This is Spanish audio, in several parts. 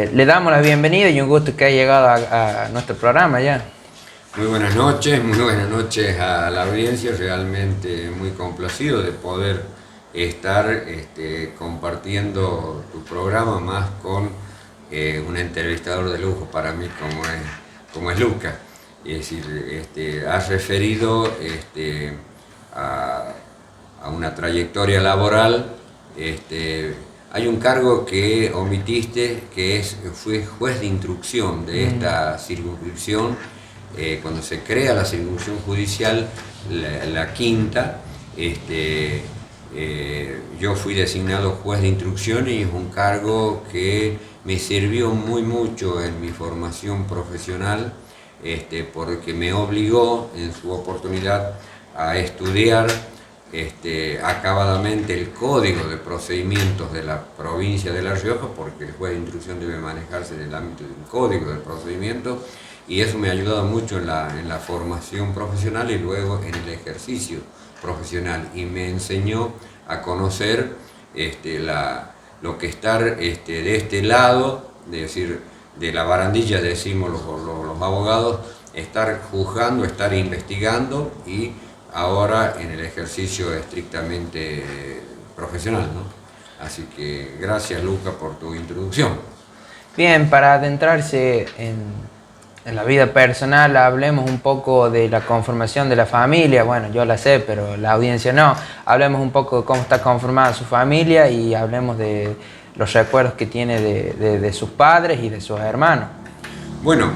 Le damos la bienvenida y un gusto que haya llegado a nuestro programa ya. Muy buenas noches a la audiencia, realmente muy complacido de poder estar compartiendo tu programa más con un entrevistador de lujo para mí como es Luca. Es decir, has referido a una trayectoria laboral. Hay un cargo que omitiste, que fue juez de instrucción de esta circunscripción. Cuando se crea la circunscripción judicial, la quinta, yo fui designado juez de instrucción y es un cargo que me sirvió muy mucho en mi formación profesional, porque me obligó en su oportunidad a estudiar acabadamente el código de procedimientos de la provincia de La Rioja, porque el juez de instrucción debe manejarse en el ámbito del código de procedimientos, y eso me ha ayudado mucho en la formación profesional y luego en el ejercicio profesional, y me enseñó a conocer lo que estar de este lado, es decir, de la barandilla, decimos los abogados, estar juzgando, estar investigando, y ahora en el ejercicio estrictamente profesional, ¿no? Así que gracias, Luca, por tu introducción. Bien, para adentrarse en la vida personal, hablemos un poco de la conformación de la familia. Bueno, yo la sé, pero la audiencia no. Hablemos un poco de cómo está conformada su familia y hablemos de los recuerdos que tiene de sus padres y de sus hermanos. Bueno,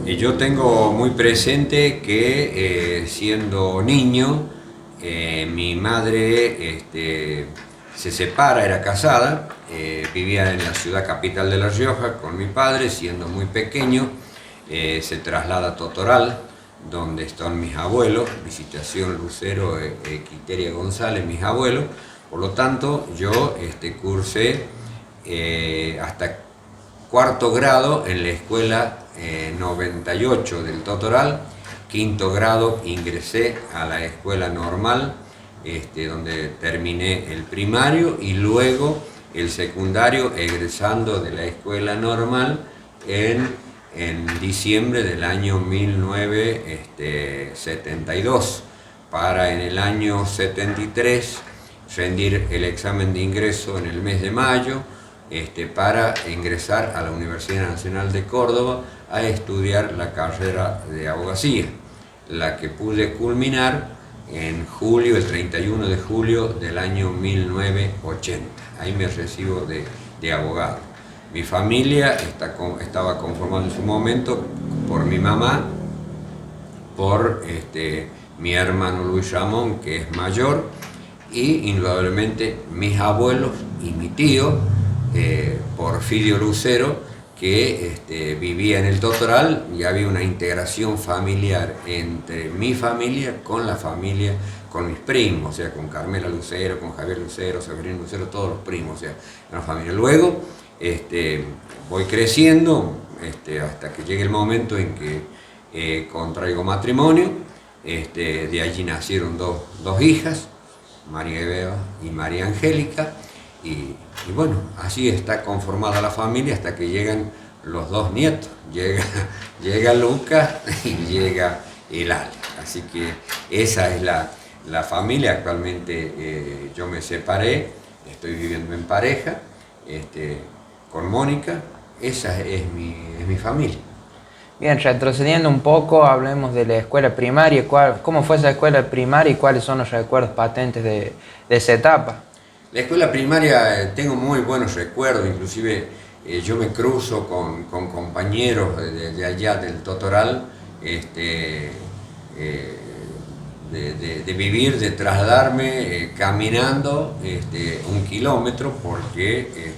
yo tengo muy presente que siendo niño, mi madre se separa, era casada, vivía en la ciudad capital de La Rioja con mi padre. Siendo muy pequeño, se traslada a Totoral, donde están mis abuelos, Visitación Lucero, Quiteria González, mis abuelos. Por lo tanto, yo cursé hasta cuarto grado en la escuela 98 del Totoral. Quinto grado ingresé a la escuela normal, donde terminé el primario y luego el secundario, egresando de la escuela normal en diciembre del año 1972, para en el año 73 rendir el examen de ingreso en el mes de mayo, para ingresar a la Universidad Nacional de Córdoba a estudiar la carrera de abogacía, la que pude culminar en julio, el 31 de julio del año 1980. Ahí me recibo de abogado. Mi familia estaba conformada en su momento por mi mamá, por mi hermano Luis Ramón, que es mayor, y indudablemente mis abuelos y mi tío, Porfirio Lucero, que vivía en el Totoral, y había una integración familiar entre mi familia con la familia, con mis primos, o sea, con Carmela Lucero, con Javier Lucero, Severino Lucero, todos los primos, o sea, una familia. Luego voy creciendo hasta que llegue el momento en que contraigo matrimonio. De allí nacieron dos hijas, María Eva y María Angélica. Y bueno, así está conformada la familia hasta que llegan los dos nietos. Llega Luca y llega el Ale. Así que esa es la familia. Actualmente yo me separé, estoy viviendo en pareja con Mónica. Esa es mi familia. Bien, retrocediendo un poco, hablemos de la escuela primaria. ¿Cómo fue esa escuela primaria y cuáles son los recuerdos patentes de esa etapa? La escuela primaria tengo muy buenos recuerdos, inclusive yo me cruzo con compañeros de allá del Totoral, de vivir, de trasladarme caminando 1 kilómetro, porque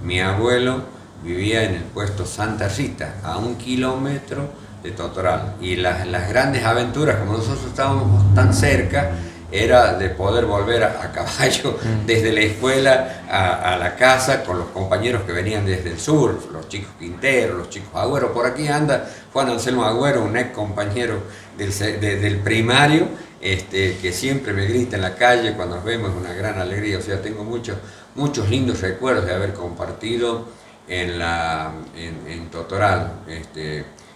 mi abuelo vivía en el puesto Santa Rita, a 1 kilómetro de Totoral. Y las grandes aventuras, como nosotros estábamos tan cerca, era de poder volver a caballo desde la escuela a la casa con los compañeros que venían desde el sur, los chicos Quintero, los chicos Agüero. Por aquí anda Juan Anselmo Agüero, un ex compañero del primario, que siempre me grita en la calle cuando nos vemos, una gran alegría. O sea, tengo muchos lindos recuerdos de haber compartido en Totoral.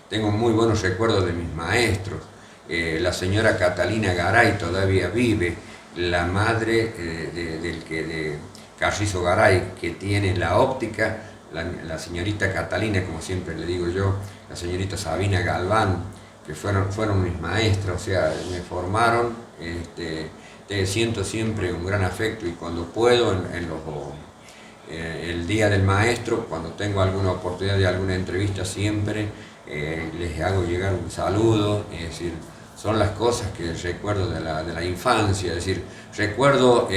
Tengo muy buenos recuerdos de mis maestros. La señora Catalina Garay todavía vive, la madre de Carrizo Garay, que tiene la óptica, la señorita Catalina, como siempre le digo yo, la señorita Sabina Galván, que fueron mis maestras, o sea, me formaron. Siento siempre un gran afecto, y cuando puedo, el día del maestro, cuando tengo alguna oportunidad de alguna entrevista, siempre les hago llegar un saludo. Es decir, son las cosas que recuerdo de la infancia. Es decir, recuerdo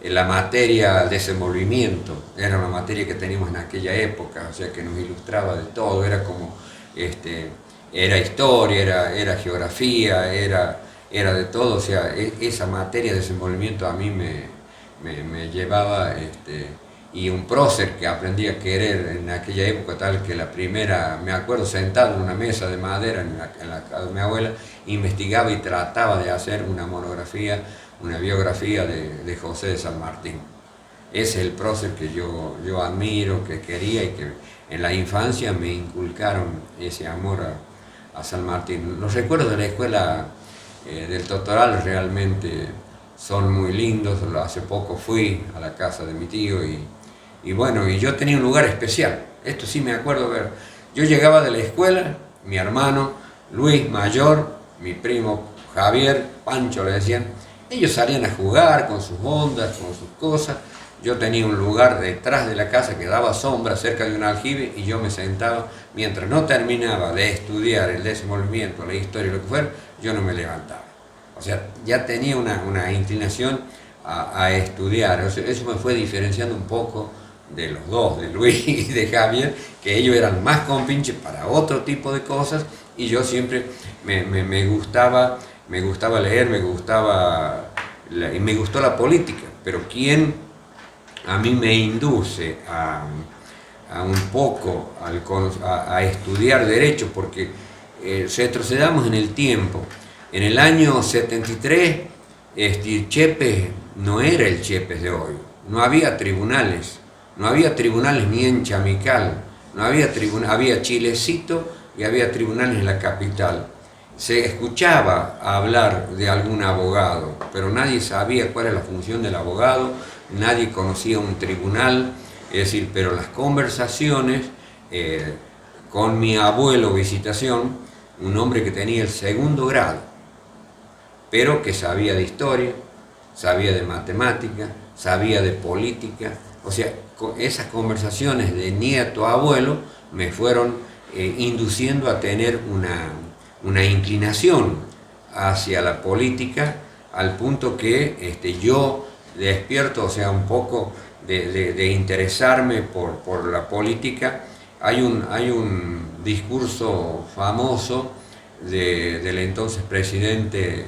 la materia desenvolvimiento, era una materia que teníamos en aquella época, o sea, que nos ilustraba de todo, era como, era historia, era geografía, era de todo. O sea, esa materia de desenvolvimiento a mí me llevaba, y un prócer que aprendí a querer en aquella época, tal que la primera, me acuerdo sentado en una mesa de madera en la casa de mi abuela, investigaba y trataba de hacer una monografía, una biografía de José de San Martín. Ese es el prócer que yo admiro, que quería, y que en la infancia me inculcaron ese amor a San Martín. Los recuerdos de la escuela del Totoral realmente son muy lindos. Hace poco fui a la casa de mi tío y bueno, y yo tenía un lugar especial. Esto sí me acuerdo ver. Yo llegaba de la escuela, mi hermano Luis mayor, mi primo Javier, Pancho le decían, ellos salían a jugar con sus ondas, con sus cosas. Yo tenía un lugar detrás de la casa que daba sombra cerca de un aljibe, y yo me sentaba mientras no terminaba de estudiar el desenvolvimiento, la historia, lo que fuera, yo no me levantaba. O sea, ya tenía una inclinación a estudiar. O sea, eso me fue diferenciando un poco de los dos, de Luis y de Javier, que ellos eran más compinches para otro tipo de cosas, y yo siempre me gustaba leer, y me gustó la política. Pero quien a mí me induce a un poco a estudiar Derecho, porque retrocedamos en el tiempo. En el año 73, Chepe no era el Chepe de hoy. No había tribunales ni en Chamical, había Chilecito y había tribunales en la capital. Se escuchaba hablar de algún abogado, pero nadie sabía cuál era la función del abogado, nadie conocía un tribunal. Es decir, pero las conversaciones con mi abuelo Visitación, un hombre que tenía el segundo grado, pero que sabía de historia, sabía de matemática, sabía de política. O sea, esas conversaciones de nieto a abuelo me fueron induciendo a tener una inclinación hacia la política, al punto que yo despierto, o sea, un poco de interesarme por la política. Hay un discurso famoso del entonces presidente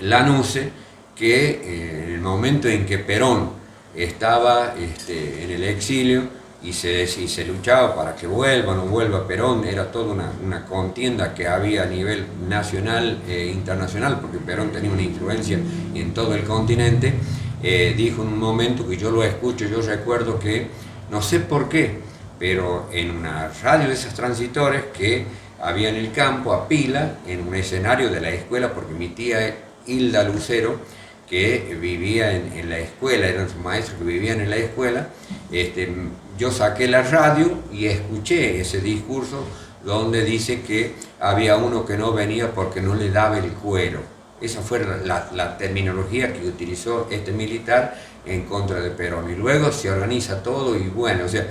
Lanusse, que en el momento en que Perón estaba en el exilio y se luchaba para que vuelva o no vuelva Perón, era toda una contienda que había a nivel nacional e internacional, porque Perón tenía una influencia en todo el continente. Dijo en un momento, que yo lo escucho, yo recuerdo que, no sé por qué, pero en una radio de esas transitores que había en el campo, a pila, en un escenario de la escuela, porque mi tía Hilda Lucero, que vivía en la escuela, eran sus maestros que vivían en la escuela, yo saqué la radio y escuché ese discurso donde dice que había uno que no venía porque no le daba el cuero. Esa fue la terminología que utilizó este militar en contra de Perón. Y luego se organiza todo, y bueno, o sea,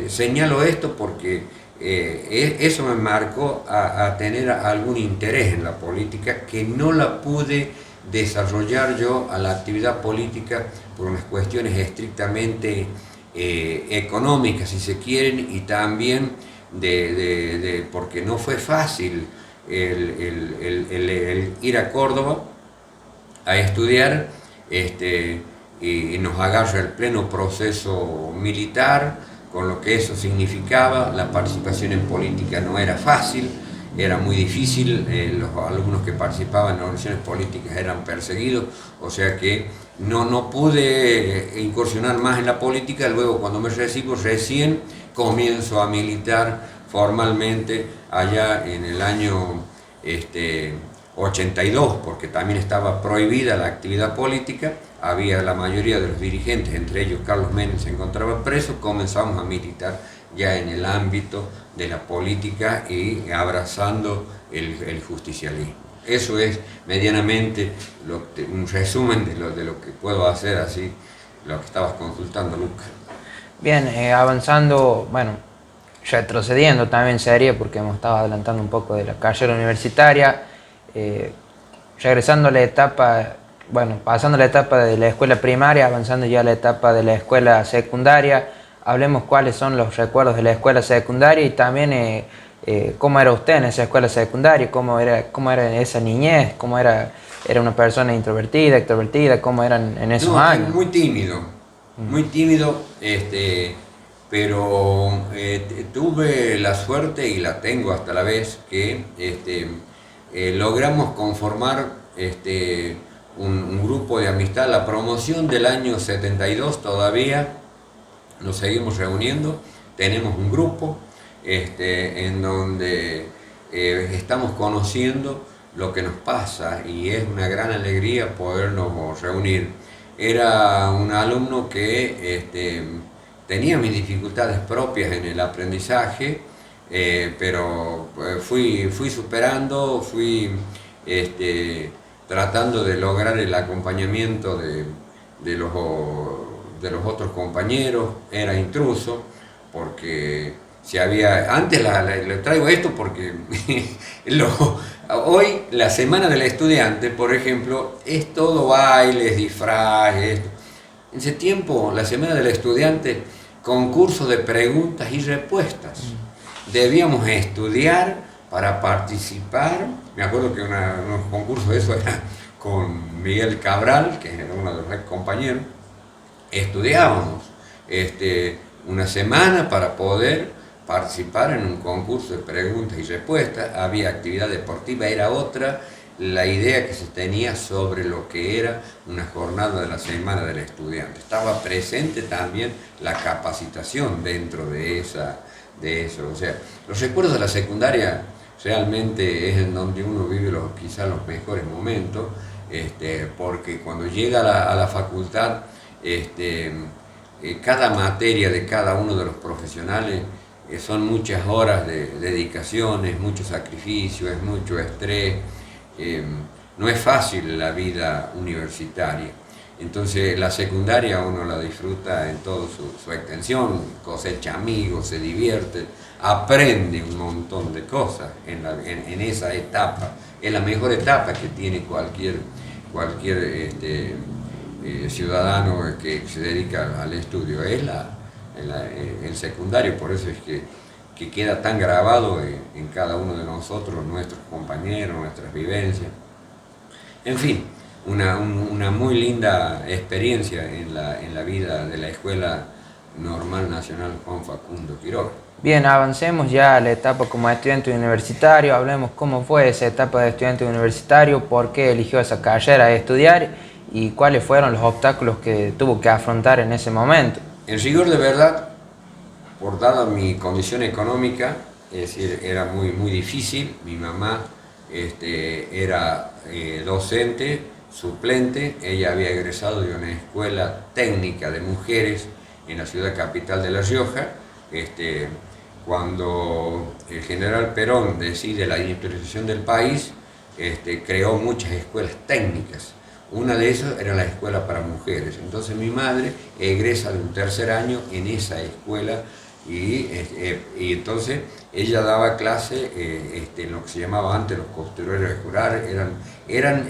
señalo esto porque eso me marcó a tener algún interés en la política, que no la pude desarrollar yo a la actividad política por unas cuestiones estrictamente económicas, si se quieren, y también porque no fue fácil el ir a Córdoba a estudiar, y nos agarra el pleno proceso militar, con lo que eso significaba. La participación en política no era fácil, era muy difícil, los alumnos que participaban en organizaciones políticas eran perseguidos, o sea que no pude incursionar más en la política. Luego, cuando me recibo, recién comienzo a militar formalmente allá en el año 82, porque también estaba prohibida la actividad política. Había la mayoría de los dirigentes, entre ellos Carlos Menem, se encontraba preso. Comenzamos a militar ya en el ámbito de la política y abrazando el justicialismo. Eso es medianamente un resumen de lo que puedo hacer, así lo que estabas consultando, Lucas. Bien, avanzando, bueno, retrocediendo también sería, porque hemos estado adelantando un poco de la carrera universitaria, regresando a la etapa, bueno, pasando la etapa de la escuela primaria, avanzando ya a la etapa de la escuela secundaria. Hablemos cuáles son los recuerdos de la escuela secundaria y también cómo era usted en esa escuela secundaria, cómo era esa niñez, era una persona introvertida, extrovertida, cómo eran en esos años. Muy tímido, pero tuve la suerte, y la tengo hasta la vez, que logramos conformar un grupo de amistad. La promoción del año 72 todavía nos seguimos reuniendo, tenemos un grupo en donde estamos conociendo lo que nos pasa, y es una gran alegría podernos reunir. Era un alumno que tenía mis dificultades propias en el aprendizaje, pero fui superando, fui tratando de lograr el acompañamiento de los otros compañeros. Era intruso, porque si había, antes le traigo esto porque hoy la semana del estudiante, por ejemplo, es todo bailes, disfraces, esto. En ese tiempo, la semana del estudiante, concurso de preguntas y respuestas. Debíamos estudiar para participar. Me acuerdo que unos concursos de eso era con Miguel Cabral, que era uno de los ex compañeros. Estudiábamos una semana para poder participar en un concurso de preguntas y respuestas. Había actividad deportiva, era otra la idea que se tenía sobre lo que era una jornada de la semana del estudiante. Estaba presente también la capacitación dentro de eso. O sea, los recuerdos de la secundaria realmente es en donde uno vive quizás los mejores momentos, porque cuando llega a la facultad, cada materia de cada uno de los profesionales son muchas horas de dedicaciones, mucho sacrificio, es mucho estrés. No es fácil la vida universitaria. Entonces la secundaria uno la disfruta en toda su extensión, cosecha amigos, se divierte, aprende un montón de cosas en esa etapa. Es la mejor etapa que tiene cualquier ciudadano que se dedica al estudio. Es el secundario, por eso es que queda tan grabado en cada uno de nosotros, nuestros compañeros, nuestras vivencias. En fin, una muy linda experiencia en la vida de la Escuela Normal Nacional Juan Facundo Quiroga. Bien, avancemos ya a la etapa como estudiante universitario. Hablemos cómo fue esa etapa de estudiante universitario, por qué eligió esa carrera de estudiar y cuáles fueron los obstáculos que tuvo que afrontar en ese momento. En rigor de verdad, por dada mi condición económica, es decir, era muy difícil. Mi mamá era docente, suplente. Ella había egresado de una escuela técnica de mujeres en la ciudad capital de La Rioja. Cuando el general Perón decide la industrialización del país, creó muchas escuelas técnicas. Una de esas era la escuela para mujeres. Entonces mi madre egresa de un tercer año en esa escuela, y entonces ella daba clase en lo que se llamaba antes los costureros escolares. Eran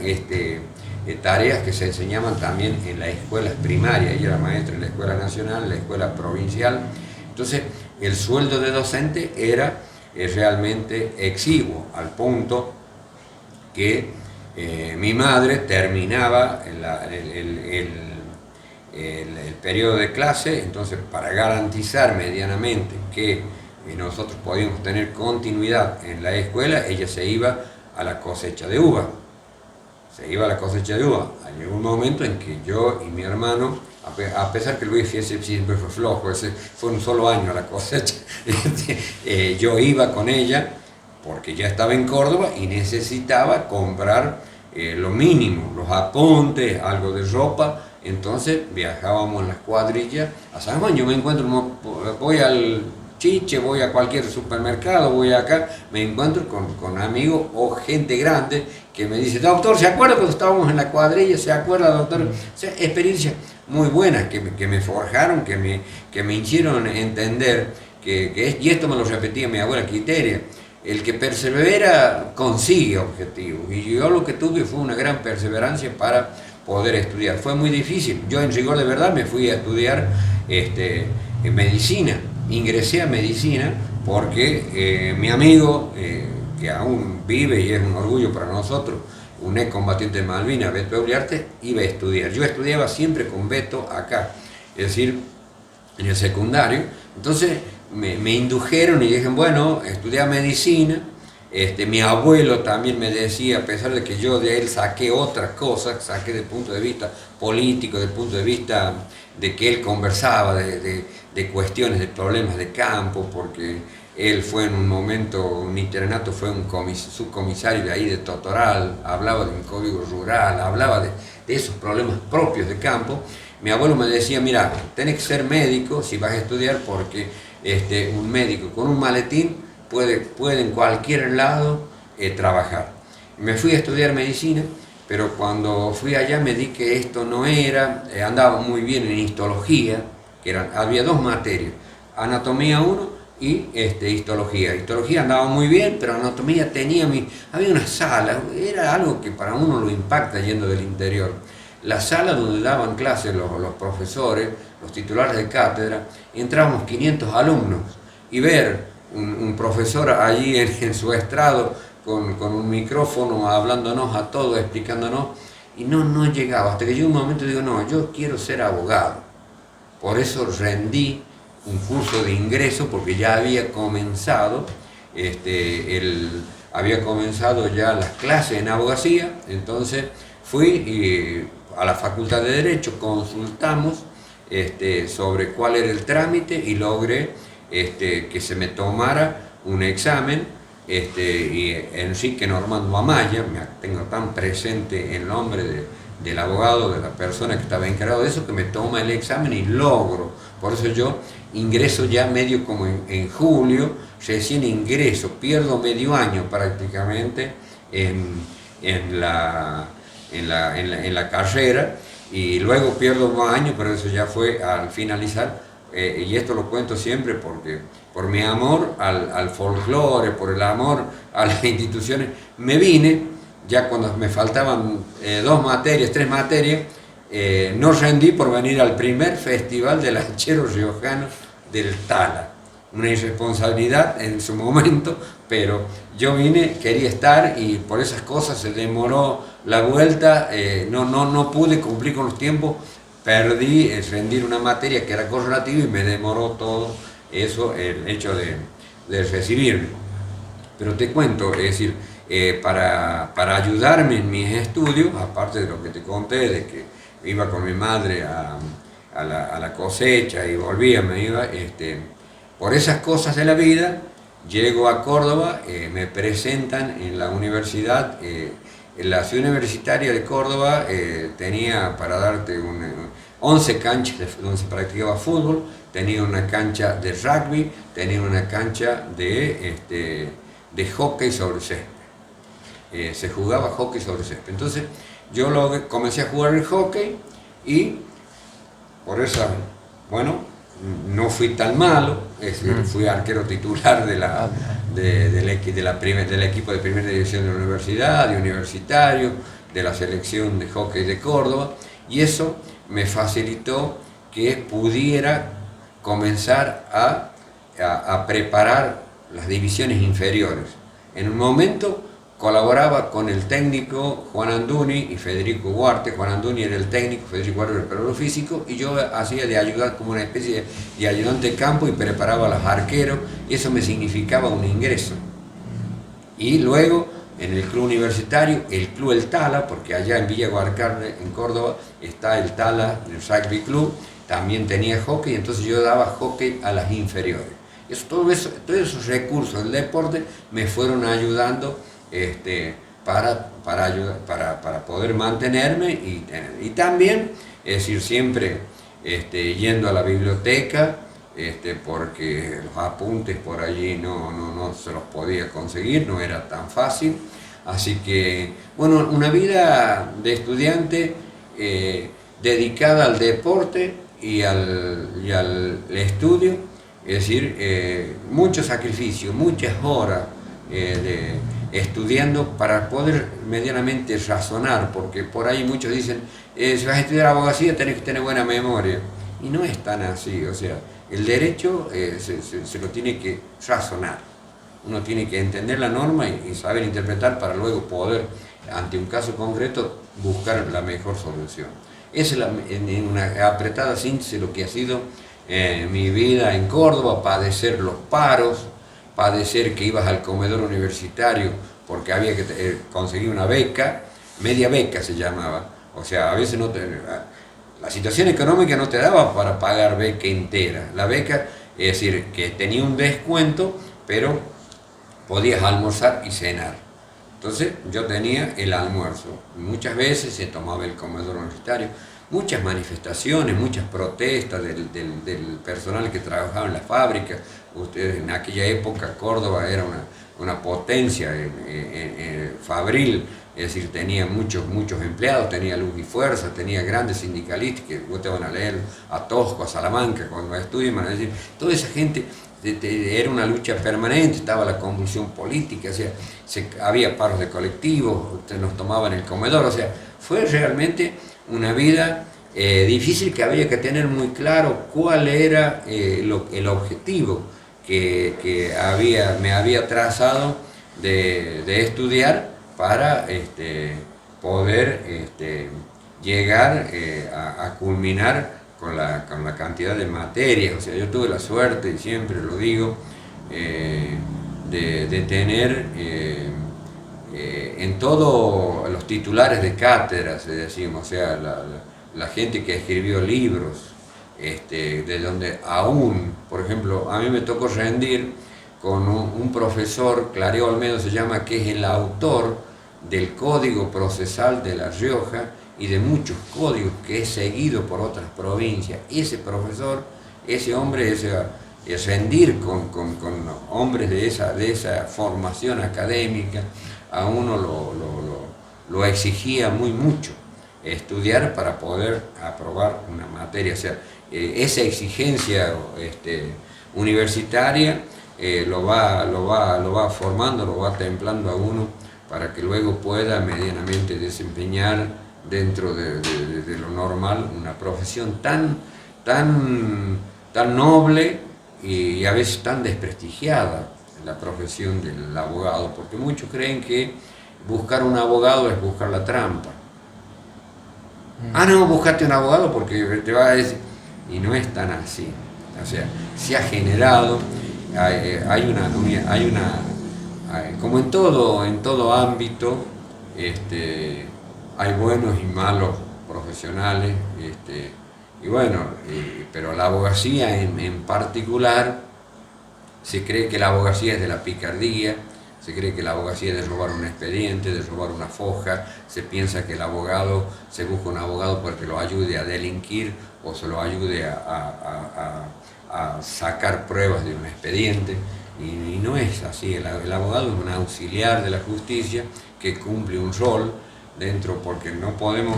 tareas que se enseñaban también en las escuelas primarias. Ella era maestra en la escuela nacional, en la escuela provincial. Entonces el sueldo de docente era realmente exiguo, al punto que mi madre terminaba el periodo de clase. Entonces, para garantizar medianamente que y nosotros podíamos tener continuidad en la escuela, ella se iba a la cosecha de uva. Se iba a la cosecha de uva. Llegó un momento en que yo y mi hermano, a pesar que Luis siempre fue flojo, ese fue un solo año a la cosecha, yo iba con ella porque ya estaba en Córdoba y necesitaba comprar lo mínimo, los apuntes, algo de ropa. Entonces viajábamos en las cuadrillas a San Juan. Yo me encuentro, voy al Chiche, voy a cualquier supermercado, voy acá, me encuentro con amigos o gente grande que me dice, doctor, ¿se acuerda cuando estábamos en la cuadrilla? ¿Se acuerda, doctor? O sea, experiencias muy buenas que me forjaron, que me hicieron entender y esto me lo repetía mi abuela Quiteria, el que persevera consigue objetivos. Y yo lo que tuve fue una gran perseverancia para poder estudiar. Fue muy difícil. Yo en rigor de verdad me fui a estudiar en medicina. Ingresé a medicina porque mi amigo, que aún vive y es un orgullo para nosotros, un ex combatiente de Malvinas, Beto Euliarte, iba a estudiar. Yo estudiaba siempre con Beto acá, es decir, en el secundario. Entonces me indujeron y dijeron, bueno, estudia medicina. Mi abuelo también me decía, a pesar de que yo de él saqué otras cosas, saqué desde el punto de vista político, desde el punto de vista de que él conversaba de cuestiones, de problemas de campo, porque él fue en un momento, un internato, fue un subcomisario de ahí de Totoral, hablaba de un código rural, hablaba de esos problemas propios de campo. Mi abuelo me decía, mira, tenés que ser médico si vas a estudiar, porque un médico con un maletín puede en cualquier lado trabajar. Me fui a estudiar medicina, pero cuando fui allá me di que esto no era, andaba muy bien en histología, había dos materias, anatomía 1 y histología. Histología andaba muy bien, pero anatomía había una sala, era algo que para uno lo impacta yendo del interior. La sala donde daban clases los profesores, los titulares de cátedra, entrábamos 500 alumnos y ver un profesor allí en su estrado con un micrófono hablándonos a todos, explicándonos, y no llegaba, hasta que llegó un momento y digo, no, yo quiero ser abogado. Por eso rendí un curso de ingreso, porque ya había comenzado, había comenzado ya las clases en abogacía. Entonces fui a la Facultad de Derecho, consultamos sobre cuál era el trámite y logré que se me tomara un examen. Y Enrique Normando Amaya, tengo tan presente el nombre del abogado, de la persona que estaba encargado de eso, que me toma el examen y logro. Por eso yo ingreso ya medio como en julio, recién ingreso, pierdo medio año prácticamente en la carrera, y luego pierdo 2 años, pero eso ya fue al finalizar. Y esto lo cuento siempre porque por mi amor al folclore, por el amor a las instituciones, me vine, ya cuando me faltaban 2 materias, 3 materias, no rendí por venir al primer festival de lancheros riojanos del Tala. Una irresponsabilidad en su momento, pero yo vine, quería estar, y por esas cosas se demoró la vuelta, no pude cumplir con los tiempos. Perdí rendir una materia que era correlativa y me demoró todo eso, el hecho de recibirme. Pero te cuento, es decir, para ayudarme en mis estudios, aparte de lo que te conté, de que iba con mi madre a la cosecha y volvía, me iba, por esas cosas de la vida, llego a Córdoba, me presentan en la universidad. La ciudad universitaria de Córdoba tenía, para darte 11 canchas donde se practicaba fútbol, tenía una cancha de rugby, tenía una cancha de hockey sobre césped. Se jugaba hockey sobre césped. Entonces yo comencé a jugar el hockey y por eso, bueno, no fui tan malo, es decir, fui arquero titular del equipo de primera división de la universidad, de universitario, de la selección de hockey de Córdoba, y eso me facilitó que pudiera comenzar a preparar las divisiones inferiores. En un momento colaboraba con el técnico Juan Anduni y Federico Huarte. Juan Anduni era el técnico, Federico Huarte era el preparador físico, y yo hacía de ayudar como una especie de ayudante de campo y preparaba a los arqueros, y eso me significaba un ingreso. Y luego en el club universitario, el club El Tala, porque allá en Villa Guarcarne, en Córdoba, está el Tala, el rugby club, también tenía hockey, entonces yo daba hockey a las inferiores. Todos esos recursos del deporte me fueron ayudando para poder mantenerme y también, es decir, siempre yendo a la biblioteca, porque los apuntes por allí no se los podía conseguir, no era tan fácil. Así que, bueno, una vida de estudiante dedicada al deporte y al estudio, es decir, mucho sacrificio, muchas horas estudiando para poder medianamente razonar, porque por ahí muchos dicen, si vas a estudiar abogacía tenés que tener buena memoria, y no es tan así. O sea, el derecho se lo tiene que razonar, uno tiene que entender la norma y saber interpretar para luego poder, ante un caso concreto, buscar la mejor solución. Esa es en una apretada síntesis lo que ha sido mi vida en Córdoba: padecer los paros, padecer que ibas al comedor universitario porque había que conseguir una beca, media beca se llamaba, o sea, a veces la situación económica no te daba para pagar beca entera. La beca, es decir, que tenía un descuento, pero podías almorzar y cenar. Entonces yo tenía el almuerzo. Muchas veces se tomaba el comedor universitario. Muchas manifestaciones, muchas protestas del personal que trabajaba en la fábrica. Ustedes, en aquella época Córdoba era una potencia fabril, es decir, tenía muchos empleados, tenía luz y fuerza, tenía grandes sindicalistas que ustedes van a leer a Tosco, a Salamanca, cuando estudien, van a decir, toda esa gente. Era una lucha permanente, estaba la convulsión política, o sea, había paros de colectivos, nos tomaban el comedor, o sea, fue realmente una vida difícil, que había que tener muy claro cuál era el objetivo que me había trazado de estudiar para poder llegar a culminar con la cantidad de materias. O sea, yo tuve la suerte, y siempre lo digo, de tener en todos los titulares de cátedras, decimos, o sea, la gente que escribió libros, de donde aún, por ejemplo, a mí me tocó rendir con un profesor, Clareo Olmedo se llama, que es el autor del Código Procesal de La Rioja y de muchos códigos que es seguido por otras provincias. Ese profesor, ese hombre, es rendir con hombres de esa formación académica, a uno lo exigía muy mucho estudiar para poder aprobar una materia. O sea, esa exigencia universitaria lo va formando, lo va templando a uno para que luego pueda medianamente desempeñar dentro de lo normal una profesión tan noble y a veces tan desprestigiada, la profesión del abogado, porque muchos creen que buscar un abogado es buscar la trampa. Ah, no, buscate un abogado porque te va a decir... Y no es tan así. O sea, se ha generado, como en todo ámbito, hay buenos y malos profesionales, y bueno, pero la abogacía en particular, se cree que la abogacía es de la picardía, se cree que la abogacía es de robar un expediente, de robar una foja, se piensa que se busca un abogado porque lo ayude a delinquir o se lo ayude a sacar pruebas de un expediente, y no es así. El abogado es un auxiliar de la justicia que cumple un rol dentro, porque no podemos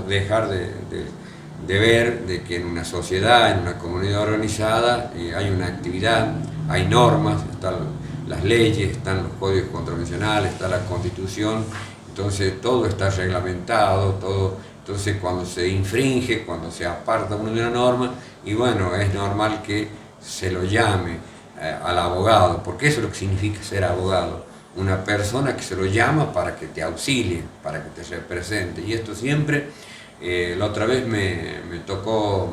dejar de ver de que en una sociedad, en una comunidad organizada, hay una actividad, hay normas, están las leyes, están los códigos contravencionales, está la Constitución, entonces todo está reglamentado, entonces cuando se infringe, cuando se aparta uno de una norma, y bueno, es normal que se lo llame al abogado, porque eso es lo que significa ser abogado. una persona que se lo llama para que te auxilie, para que te represente. Y esto siempre, la otra vez me tocó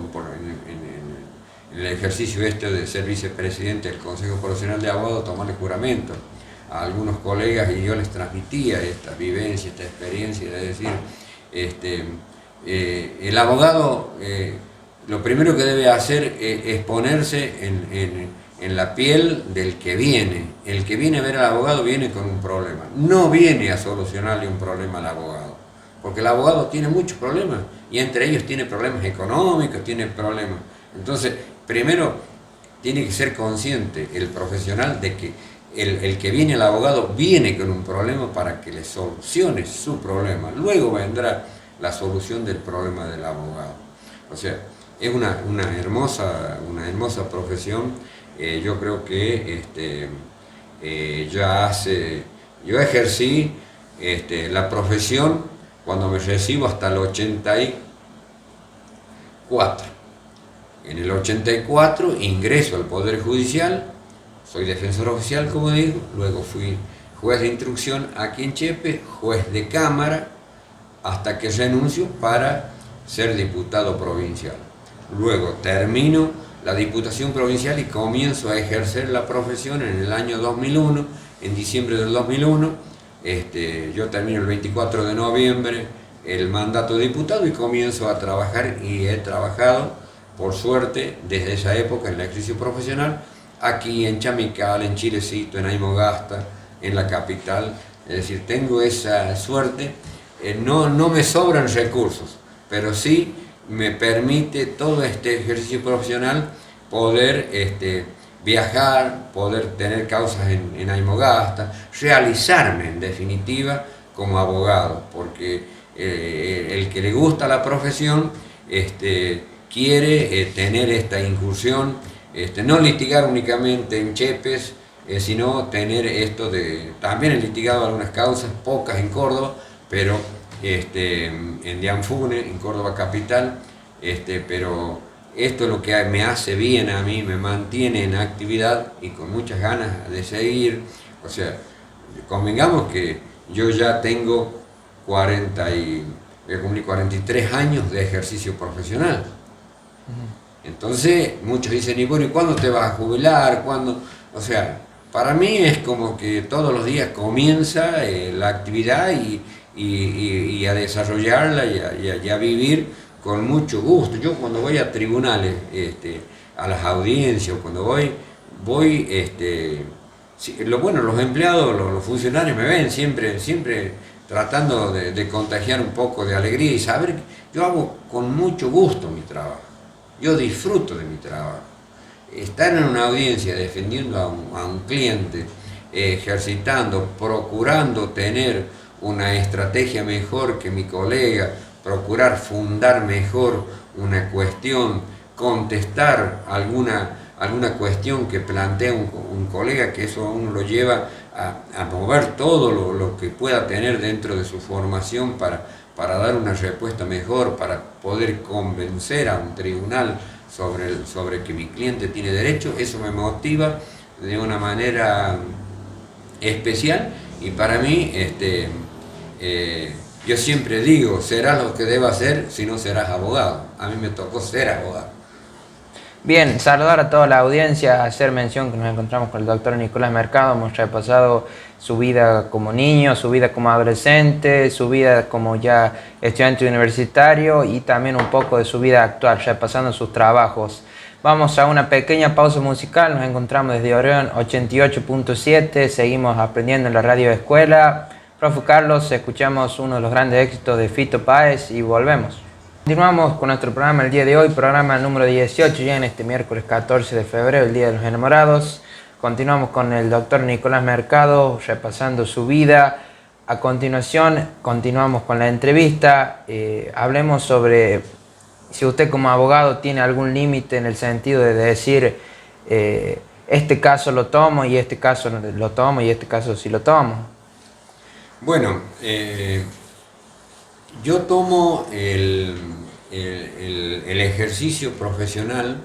en el ejercicio este de ser vicepresidente del Consejo Profesional de Abogados tomarle juramento a algunos colegas, y yo les transmitía esta vivencia, esta experiencia de decir, el abogado lo primero que debe hacer es ponerse en la piel del que viene. El que viene a ver al abogado viene con un problema, no viene a solucionarle un problema al abogado, porque el abogado tiene muchos problemas, y entre ellos tiene problemas económicos, tiene problemas. Entonces, primero tiene que ser consciente el profesional de que el que viene al abogado viene con un problema para que le solucione su problema. Luego vendrá la solución del problema del abogado. O sea, es una hermosa profesión. Yo creo que yo ejercí la profesión cuando me recibo hasta el 84. En el 84 ingreso al Poder Judicial, soy defensor oficial, como digo, luego fui juez de instrucción aquí en Chepe, juez de cámara, hasta que renuncio para ser diputado provincial. Luego termino la diputación provincial y comienzo a ejercer la profesión en el año 2001, en diciembre del 2001. Yo termino el 24 de noviembre el mandato de diputado y comienzo a trabajar, y he trabajado, por suerte, desde esa época en el ejercicio profesional, aquí en Chamical, en Chilecito, en Aymogasta, en la capital. Es decir, tengo esa suerte. No me sobran recursos, pero sí me permite todo este ejercicio profesional poder viajar, poder tener causas en Aymogasta, realizarme en definitiva como abogado, porque el que le gusta la profesión quiere tener esta incursión, no litigar únicamente en Chepes, sino tener esto de... También he litigado algunas causas, pocas en Córdoba, pero en Dianfune, en Córdoba capital, pero esto es lo que me hace bien a mí, me mantiene en actividad y con muchas ganas de seguir. O sea, convengamos que yo ya tengo voy a cumplir 43 años de ejercicio profesional. Entonces, muchos dicen, y bueno, ¿y cuándo te vas a jubilar? ¿Cuándo? O sea, para mí es como que todos los días comienza la actividad y a desarrollarla y a vivir con mucho gusto. Yo cuando voy a tribunales, a las audiencias, cuando voy los empleados, los funcionarios me ven siempre tratando de contagiar un poco de alegría y saber que yo hago con mucho gusto mi trabajo. Yo disfruto de mi trabajo. Estar en una audiencia defendiendo a un cliente, ejercitando, procurando tener una estrategia mejor que mi colega, procurar fundar mejor una cuestión, contestar alguna cuestión que plantea un colega, que eso a uno lo lleva a mover todo lo que pueda tener dentro de su formación para dar una respuesta mejor, para poder convencer a un tribunal sobre que mi cliente tiene derecho. Eso me motiva de una manera especial, y para mí yo siempre digo, serás lo que debas ser si no serás abogado. A mí me tocó ser abogado. Bien, saludar a toda la audiencia, hacer mención que nos encontramos con el doctor Nicolás Mercado. Hemos repasado su vida como niño, su vida como adolescente, su vida como ya estudiante universitario y también un poco de su vida actual, repasando sus trabajos. Vamos a una pequeña pausa musical, nos encontramos desde Orión 88.7, seguimos aprendiendo en la radio escuela. Profe Carlos, escuchamos uno de los grandes éxitos de Fito Páez y volvemos. Continuamos con nuestro programa el día de hoy, programa número 18, ya en este miércoles 14 de febrero, el Día de los Enamorados. Continuamos con el doctor Nicolás Mercado, repasando su vida. A continuación, continuamos con la entrevista. Hablemos sobre si usted como abogado tiene algún límite en el sentido de decir, este caso lo tomo y este caso lo tomo y este caso sí lo tomo. Bueno, yo tomo el ejercicio profesional,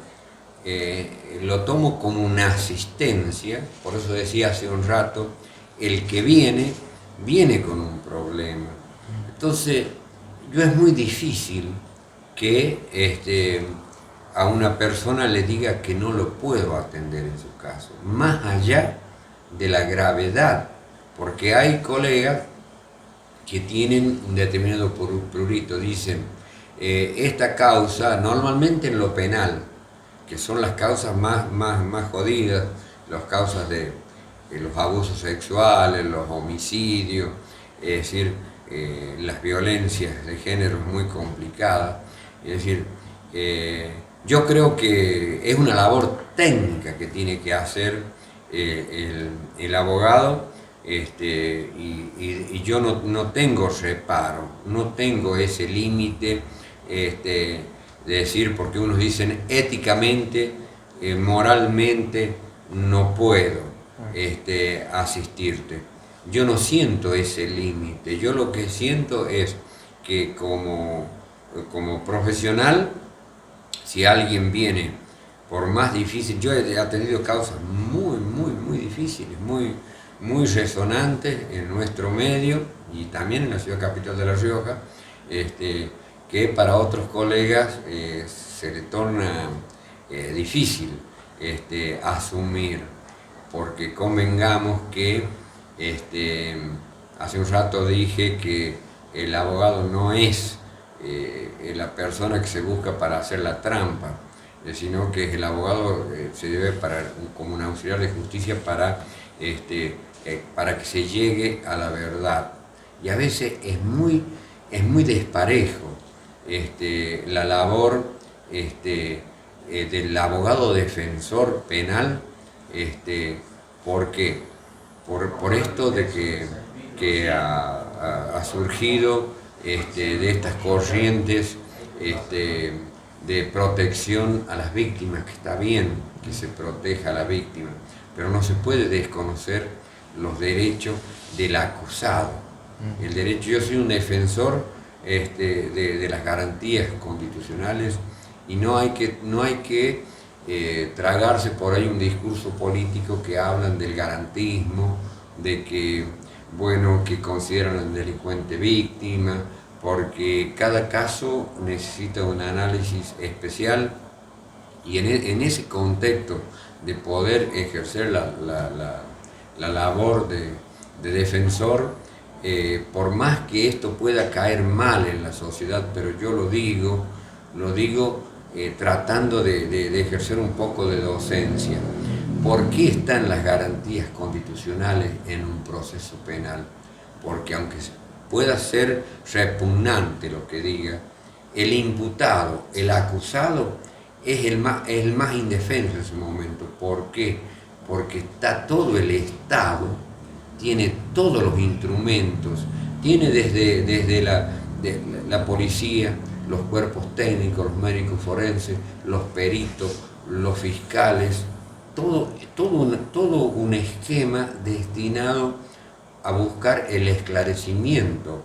lo tomo como una asistencia, por eso decía hace un rato, el que viene con un problema. Entonces, yo es muy difícil que a una persona le diga que no lo puedo atender en su caso, más allá de la gravedad, porque hay colegas que tienen un determinado prurito, dicen, esta causa, normalmente en lo penal, que son las causas más jodidas, las causas de los abusos sexuales, los homicidios, es decir, las violencias de género muy complicadas, es decir, yo creo que es una labor técnica que tiene que hacer el abogado, y yo no tengo reparo, no tengo ese límite de decir, porque unos dicen éticamente, moralmente, no puedo asistirte. Yo no siento ese límite, yo lo que siento es que como profesional, si alguien viene por más difícil, yo he atendido causas muy difíciles, muy resonantes en nuestro medio y también en la ciudad capital de La Rioja, que para otros colegas se le torna difícil asumir, porque convengamos que hace un rato dije que el abogado no es la persona que se busca para hacer la trampa, sino que el abogado se debe parar como un auxiliar de justicia para que se llegue a la verdad. Y a veces es muy desparejo la labor del abogado defensor penal. ¿Por qué? Por esto de que ha surgido de estas corrientes de protección a las víctimas, que está bien que se proteja a la víctima, pero no se puede desconocer los derechos del acusado. El derecho, yo soy un defensor de las garantías constitucionales, y no hay que tragarse por ahí un discurso político que hablan del garantismo, de que consideran al delincuente víctima, porque cada caso necesita un análisis especial, y en ese contexto de poder ejercer la labor de defensor, por más que esto pueda caer mal en la sociedad, pero yo lo digo tratando de ejercer un poco de docencia. ¿Por qué están las garantías constitucionales en un proceso penal? Porque aunque pueda ser repugnante lo que diga, el imputado, el acusado, es el más indefenso en ese momento. ¿Por qué? Porque está todo el Estado, tiene todos los instrumentos, tiene desde la policía, los cuerpos técnicos, los médicos forenses, los peritos, los fiscales, todo un esquema destinado a buscar el esclarecimiento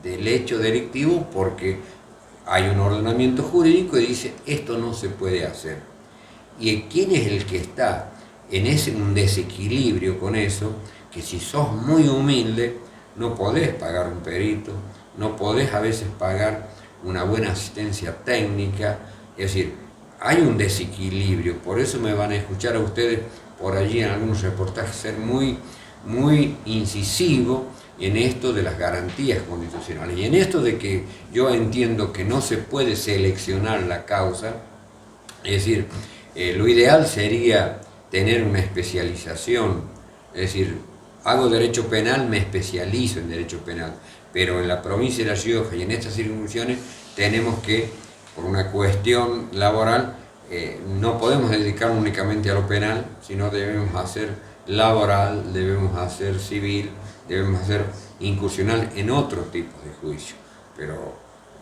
del hecho delictivo, porque hay un ordenamiento jurídico y dice esto no se puede hacer. ¿Y quién es el que está en un desequilibrio con eso? Que si sos muy humilde no podés pagar un perito, no podés a veces pagar una buena asistencia técnica, es decir, hay un desequilibrio. Por eso me van a escuchar a ustedes por allí en algunos reportajes ser muy incisivo en esto de las garantías constitucionales, y en esto de que yo entiendo que no se puede seleccionar la causa. Es decir, lo ideal sería tener una especialización, es decir, hago derecho penal, me especializo en derecho penal, pero en la provincia de La Rioja y en estas circunscripciones tenemos que, por una cuestión laboral, no podemos dedicarnos únicamente a lo penal, sino debemos hacer laboral, debemos hacer civil, debemos hacer incursional en otro tipo de juicio. Pero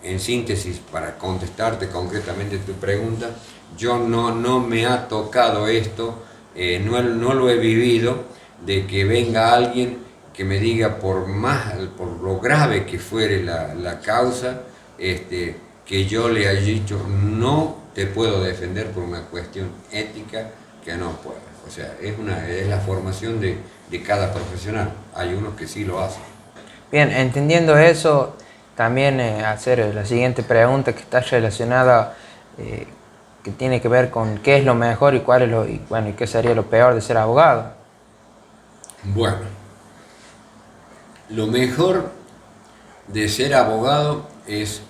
en síntesis, para contestarte concretamente tu pregunta, yo no me ha tocado esto, no lo he vivido, de que venga alguien que me diga por lo grave que fuere la causa, que yo le haya dicho no te puedo defender por una cuestión ética, que no puedo. O sea, es la formación de cada profesional. Hay unos que sí lo hacen. Bien, entendiendo eso, también hacer la siguiente pregunta que está relacionada, que tiene que ver con qué es lo mejor y cuál es y qué sería lo peor de ser abogado. Bueno, lo mejor de ser abogado es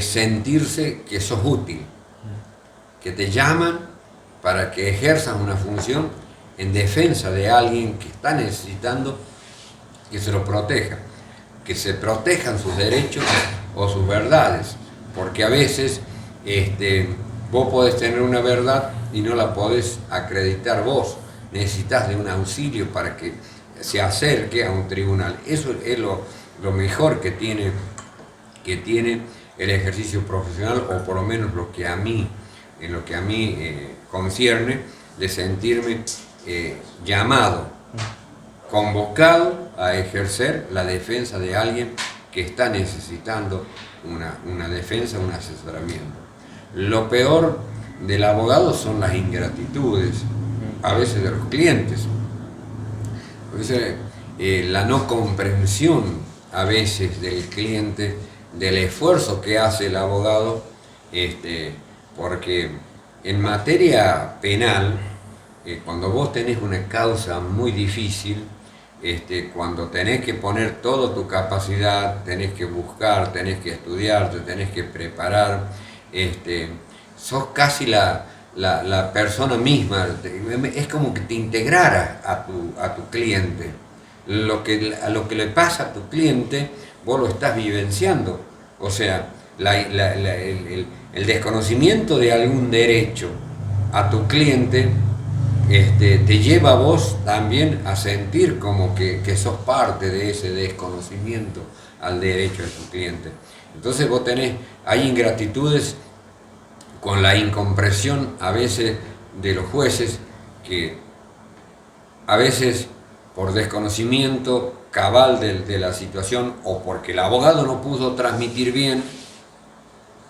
sentirse que sos útil, que te llaman para que ejerzas una función en defensa de alguien que está necesitando que se lo proteja, que se protejan sus derechos o sus verdades, porque a veces vos podés tener una verdad y no la podés acreditar vos, necesitas de un auxilio para que se acerque a un tribunal. Eso es lo mejor que tiene el ejercicio profesional, o por lo menos en lo que a mí concierne, de sentirme llamado, convocado a ejercer la defensa de alguien que está necesitando una defensa, un asesoramiento. Lo peor del abogado son las ingratitudes, a veces de los clientes, a veces la no comprensión a veces del cliente, del esfuerzo que hace el abogado, porque en materia penal, cuando vos tenés una causa muy difícil, cuando tenés que poner toda tu capacidad, tenés que buscar, tenés que estudiar, te tenés que preparar, sos casi la persona misma, es como que te integraras a tu cliente. A lo que le pasa a tu cliente, vos lo estás vivenciando. O sea, el desconocimiento de algún derecho a tu cliente te lleva a vos también a sentir como que sos parte de ese desconocimiento al derecho de tu cliente. Entonces hay ingratitudes con la incomprensión a veces de los jueces, que a veces por desconocimiento cabal de la situación, o porque el abogado no pudo transmitir bien,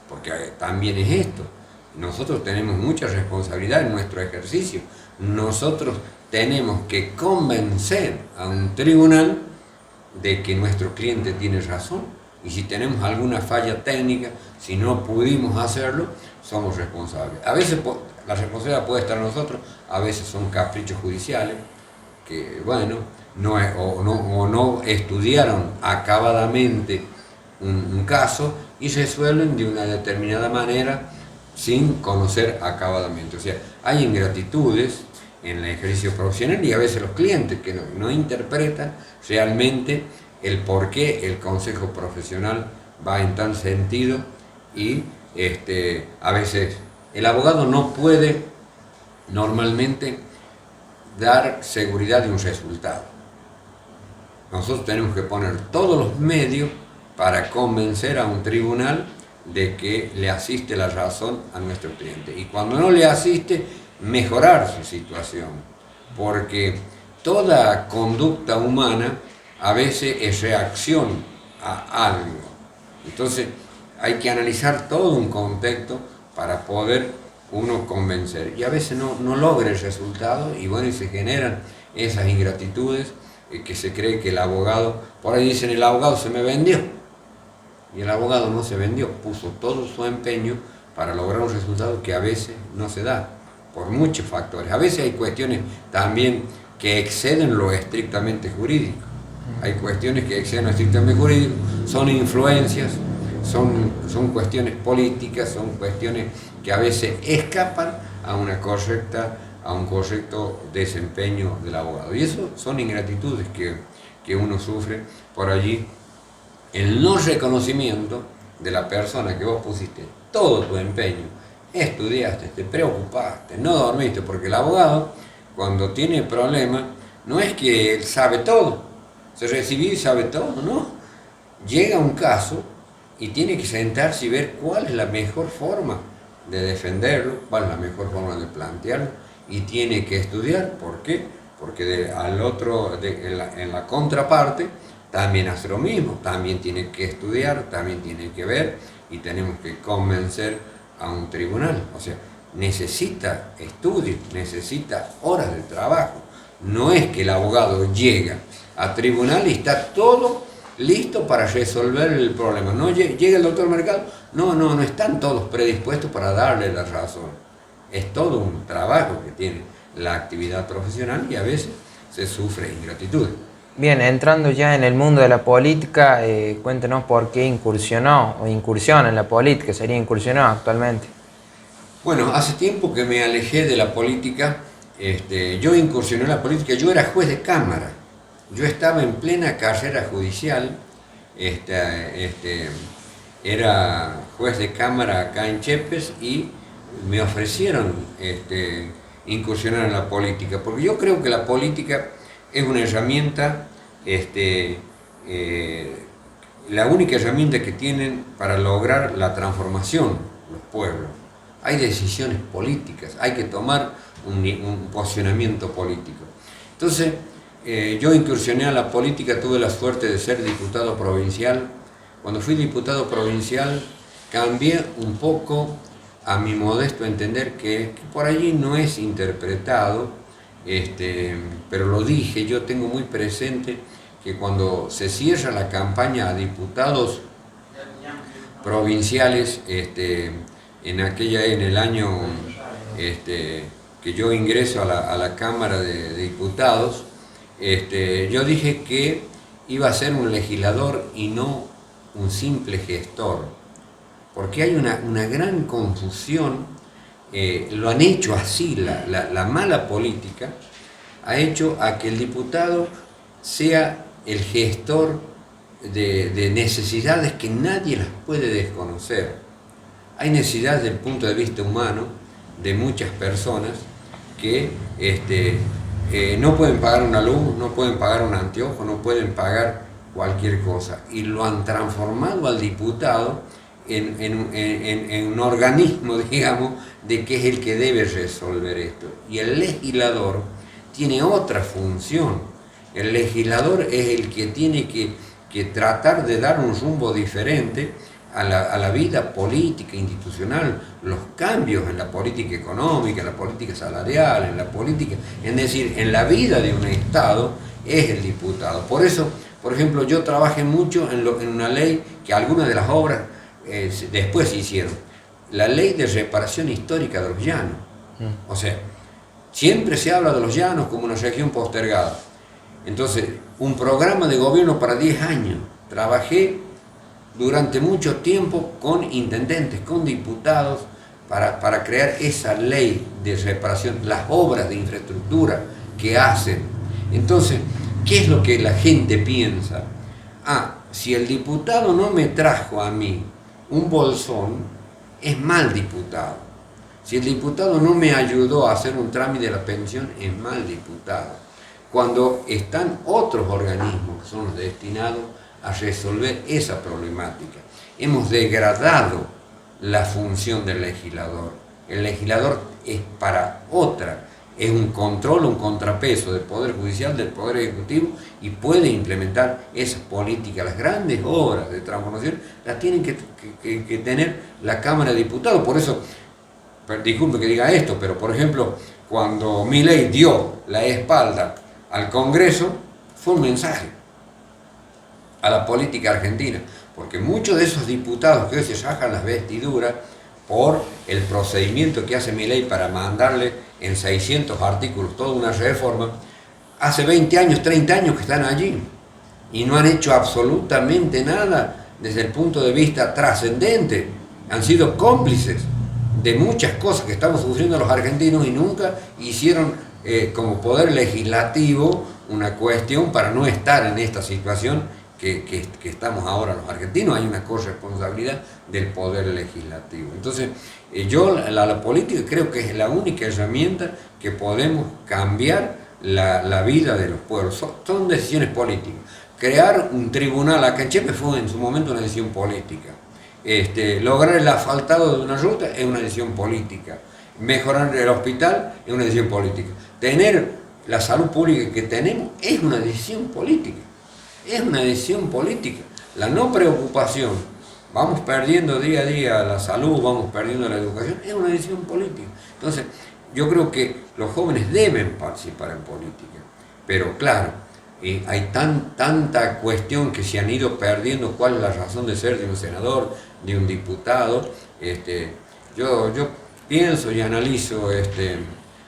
porque también es esto. Nosotros tenemos mucha responsabilidad en nuestro ejercicio. Nosotros tenemos que convencer a un tribunal de que nuestro cliente tiene razón, y si tenemos alguna falla técnica, si no pudimos hacerlo, somos responsables. A veces la responsabilidad puede estar en nosotros, a veces son caprichos judiciales, que bueno, no estudiaron acabadamente un caso y resuelven de una determinada manera sin conocer acabadamente. O sea, hay ingratitudes en el ejercicio profesional, y a veces los clientes que no interpretan realmente el por qué el consejo profesional va en tal sentido, y a veces el abogado no puede normalmente dar seguridad de un resultado. Nosotros tenemos que poner todos los medios para convencer a un tribunal de que le asiste la razón a nuestro cliente, y cuando no le asiste, mejorar su situación, porque toda conducta humana a veces es reacción a algo. Entonces hay que analizar todo un contexto para poder uno convencer, y a veces no logra el resultado, y bueno, y se generan esas ingratitudes, que se cree que el abogado, por ahí dicen, el abogado se me vendió, y el abogado no se vendió, puso todo su empeño para lograr un resultado que a veces no se da, por muchos factores. A veces hay cuestiones también que exceden lo estrictamente jurídico, hay cuestiones que exceden lo estrictamente jurídico, son influencias, son cuestiones políticas, son cuestiones que a veces escapan a un correcto desempeño del abogado. Y eso son ingratitudes que uno sufre por allí. El no reconocimiento de la persona que vos pusiste todo tu empeño, estudiaste, te preocupaste, no dormiste, porque el abogado, cuando tiene problemas, no es que él sabe todo, se recibió y sabe todo, no. Llega un caso y tiene que sentarse y ver cuál es la mejor forma de defenderlo, cuál es la mejor forma de plantearlo, y tiene que estudiar. ¿Por qué? Porque en la contraparte también hace lo mismo, también tiene que estudiar, también tiene que ver, y tenemos que convencer a un tribunal. O sea, necesita estudio, necesita horas de trabajo. No es que el abogado llega a tribunal y está todo listo para resolver el problema. No llega el doctor Mercado, no están todos predispuestos para darle la razón. Es todo un trabajo que tiene la actividad profesional y a veces se sufre ingratitud. Bien, entrando ya en el mundo de la política, cuéntenos por qué incursionó o incursiona en la política, sería incursionó actualmente. Bueno, hace tiempo que me alejé de la política. Yo incursioné en la política, yo era juez de cámara. Yo estaba en plena carrera judicial, era juez de cámara acá en Chepes y me ofrecieron incursionar en la política, porque yo creo que la política es una herramienta, la única herramienta que tienen para lograr la transformación los pueblos. Hay decisiones políticas, hay que tomar un posicionamiento político. Entonces, yo incursioné a la política, tuve la suerte de ser diputado provincial. Cuando fui diputado provincial, cambié un poco a mi modesto entender que por allí no es interpretado, pero lo dije, yo tengo muy presente que cuando se cierra la campaña a diputados provinciales, en el año que yo ingreso a la Cámara de Diputados, yo dije que iba a ser un legislador y no un simple gestor, porque hay una gran confusión, lo han hecho así, la mala política ha hecho a que el diputado sea el gestor de necesidades que nadie las puede desconocer. Hay necesidades desde el punto de vista humano de muchas personas que no pueden pagar una luz, no pueden pagar un anteojo, no pueden pagar cualquier cosa. Y lo han transformado al diputado en un organismo, digamos, de que es el que debe resolver esto. Y el legislador tiene otra función. El legislador es el que tiene que tratar de dar un rumbo diferente a la vida política, institucional, los cambios en la política económica, en la política salarial, en la política, es decir, en la vida de un Estado, es el diputado. Por eso, por ejemplo, yo trabajé mucho en una ley que algunas de las obras después se hicieron, la ley de reparación histórica de los llanos. O sea, siempre se habla de los llanos como una región postergada. Entonces, un programa de gobierno para 10 años. Trabajé durante mucho tiempo con intendentes, con diputados, para crear esa ley de reparación, las obras de infraestructura que hacen. Entonces, ¿qué es lo que la gente piensa? Si el diputado no me trajo a mí un bolsón, es mal diputado. Si el diputado no me ayudó a hacer un trámite de la pensión, es mal diputado. Cuando están otros organismos que son los destinados a resolver esa problemática. Hemos degradado la función del legislador. El legislador es para otra, es un control, un contrapeso del Poder Judicial, del Poder Ejecutivo, y puede implementar esas políticas. Las grandes obras de transformación las tienen que tener la Cámara de Diputados. Por eso, disculpe que diga esto, pero por ejemplo, cuando Milei dio la espalda al Congreso, fue un mensaje a la política argentina, porque muchos de esos diputados que hoy se rajan las vestiduras por el procedimiento que hace Milei para mandarle en 600 artículos toda una reforma, hace 20 años, 30 años que están allí y no han hecho absolutamente nada desde el punto de vista trascendente. Han sido cómplices de muchas cosas que estamos sufriendo los argentinos y nunca hicieron como poder legislativo una cuestión para no estar en esta situación que estamos ahora los argentinos. Hay una corresponsabilidad del poder legislativo. Entonces, yo la política creo que es la única herramienta que podemos cambiar la vida de los pueblos. Son decisiones políticas. Crear un tribunal acá en Chepe fue en su momento una decisión política. Lograr el asfaltado de una ruta es una decisión política. Mejorar el hospital es una decisión política. Tener la salud pública que tenemos es una decisión política. Es una decisión política. La no preocupación vamos perdiendo día a día la salud, vamos perdiendo la educación, es una decisión política. Entonces, yo creo que los jóvenes deben participar en política, pero claro, hay tanta cuestión que se han ido perdiendo, cuál es la razón de ser de un senador, de un diputado. Yo pienso y analizo,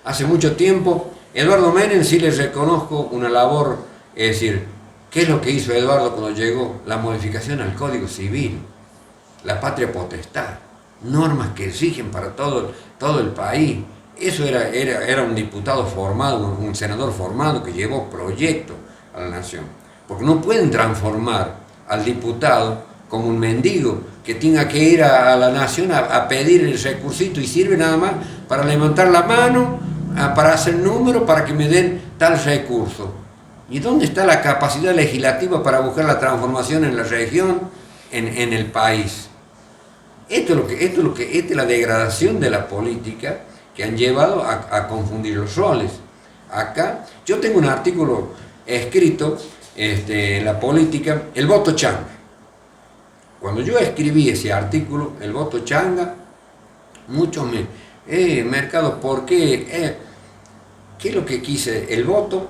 hace mucho tiempo, Eduardo Menem sí le reconozco una labor, es decir, ¿qué es lo que hizo Eduardo cuando llegó? La modificación al Código Civil, la patria potestad, normas que exigen para todo el país. Eso era un diputado formado, un senador formado que llevó proyectos a la nación. Porque no pueden transformar al diputado como un mendigo que tenga que ir a la nación a pedir el recursito y sirve nada más para levantar la mano, para hacer número, para que me den tal recurso. ¿Y dónde está la capacidad legislativa para buscar la transformación en la región, en el país? Esta es la degradación de la política que han llevado a confundir los roles. Acá, yo tengo un artículo escrito en la política, el voto changa. Cuando yo escribí ese artículo, el voto changa, muchos Mercado, ¿por qué? ¿Qué es lo que quise? El voto,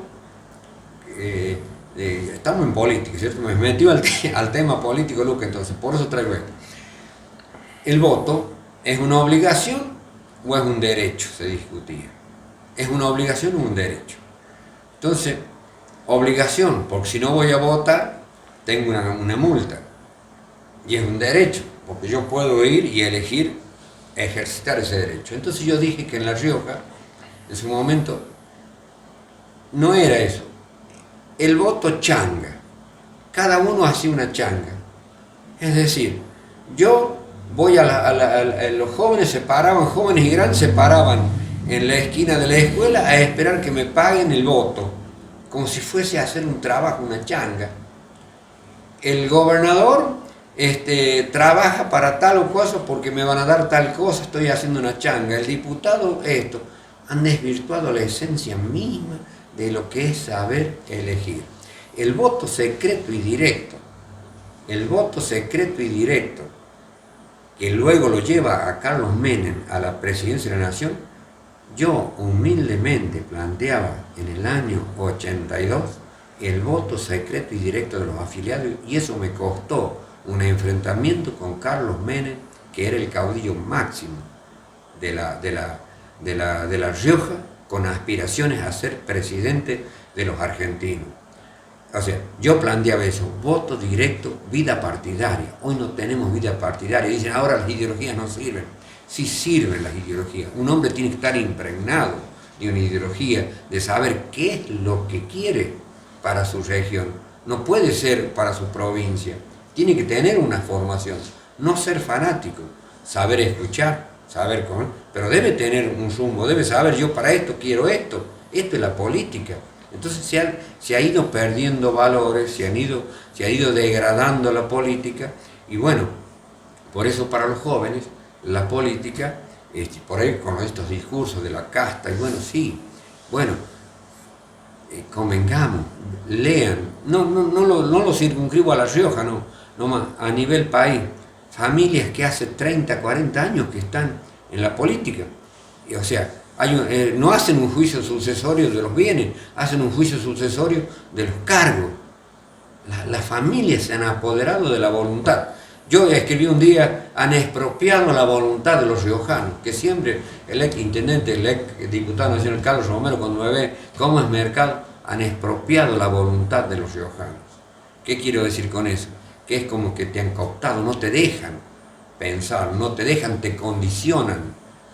estamos en política, ¿cierto? Me metí al tema político, Luca, entonces, por eso traigo esto. ¿El voto es una obligación o es un derecho? Se discutía. ¿Es una obligación o un derecho? Entonces, obligación, porque si no voy a votar, tengo una multa. Y es un derecho, porque yo puedo ir y elegir ejercitar ese derecho. Entonces yo dije que en La Rioja, en su momento, no era eso. El voto changa. Cada uno hacía una changa. Es decir, yo voy los jóvenes se paraban, jóvenes y grandes se paraban en la esquina de la escuela a esperar que me paguen el voto, como si fuese a hacer un trabajo, una changa. El gobernador trabaja para tal o cosa porque me van a dar tal cosa, estoy haciendo una changa. El diputado esto. Han desvirtuado la esencia misma de lo que es saber elegir. El voto secreto y directo. El voto secreto y directo, que luego lo lleva a Carlos Menem a la presidencia de la Nación, yo humildemente planteaba en el año 82 el voto secreto y directo de los afiliados, y eso me costó un enfrentamiento con Carlos Menem, que era el caudillo máximo de la Rioja, con aspiraciones a ser presidente de los argentinos. O sea, yo planteaba eso, voto directo, vida partidaria. Hoy no tenemos vida partidaria. Dicen, ahora las ideologías no sirven. Sí sirven las ideologías. Un hombre tiene que estar impregnado de una ideología, de saber qué es lo que quiere para su región. No puede ser para su provincia. Tiene que tener una formación. No ser fanático. Saber escuchar, saber cómo. Pero debe tener un rumbo. Debe saber, yo para esto quiero esto. Esto es la política. Entonces se ha ido perdiendo valores, se ha ido degradando la política, y bueno, por eso para los jóvenes la política, por ahí con estos discursos de la casta, y bueno, sí, bueno, convengamos, lean, no lo circunscribo a La Rioja, no más, a nivel país, familias que hace 30, 40 años que están en la política, y, o sea, no hacen un juicio sucesorio de los bienes, hacen un juicio sucesorio de los cargos. Las familias se han apoderado de la voluntad. Yo escribí un día, han expropiado la voluntad de los riojanos, que siempre el ex intendente, el ex diputado nacional Carlos Romero, cuando me ve cómo es Mercado, han expropiado la voluntad de los riojanos. ¿Qué quiero decir con eso? Que es como que te han cooptado, no te dejan pensar, no te dejan, te condicionan,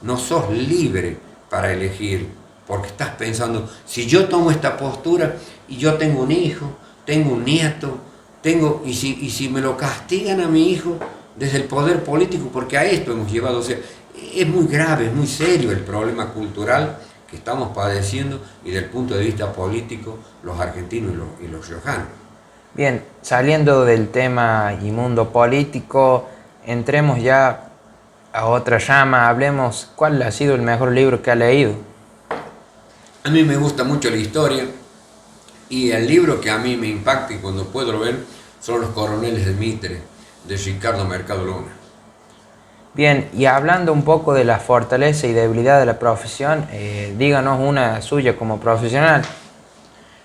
no sos libre para elegir, porque estás pensando, si yo tomo esta postura y yo tengo un hijo, tengo un nieto, y si me lo castigan a mi hijo desde el poder político, porque a esto hemos llevado, o sea, es muy grave, es muy serio el problema cultural que estamos padeciendo, y del punto de vista político, los argentinos y los riojanos. Bien, saliendo del tema y mundo político, entremos ya a otra llama, hablemos cuál ha sido el mejor libro que ha leído. A mí me gusta mucho la historia, y el libro que a mí me impacta y cuando puedo lo ver son Los Coroneles de Mitre, de Ricardo Mercado Luna. Bien, y hablando un poco de la fortaleza y debilidad de la profesión, díganos una suya como profesional.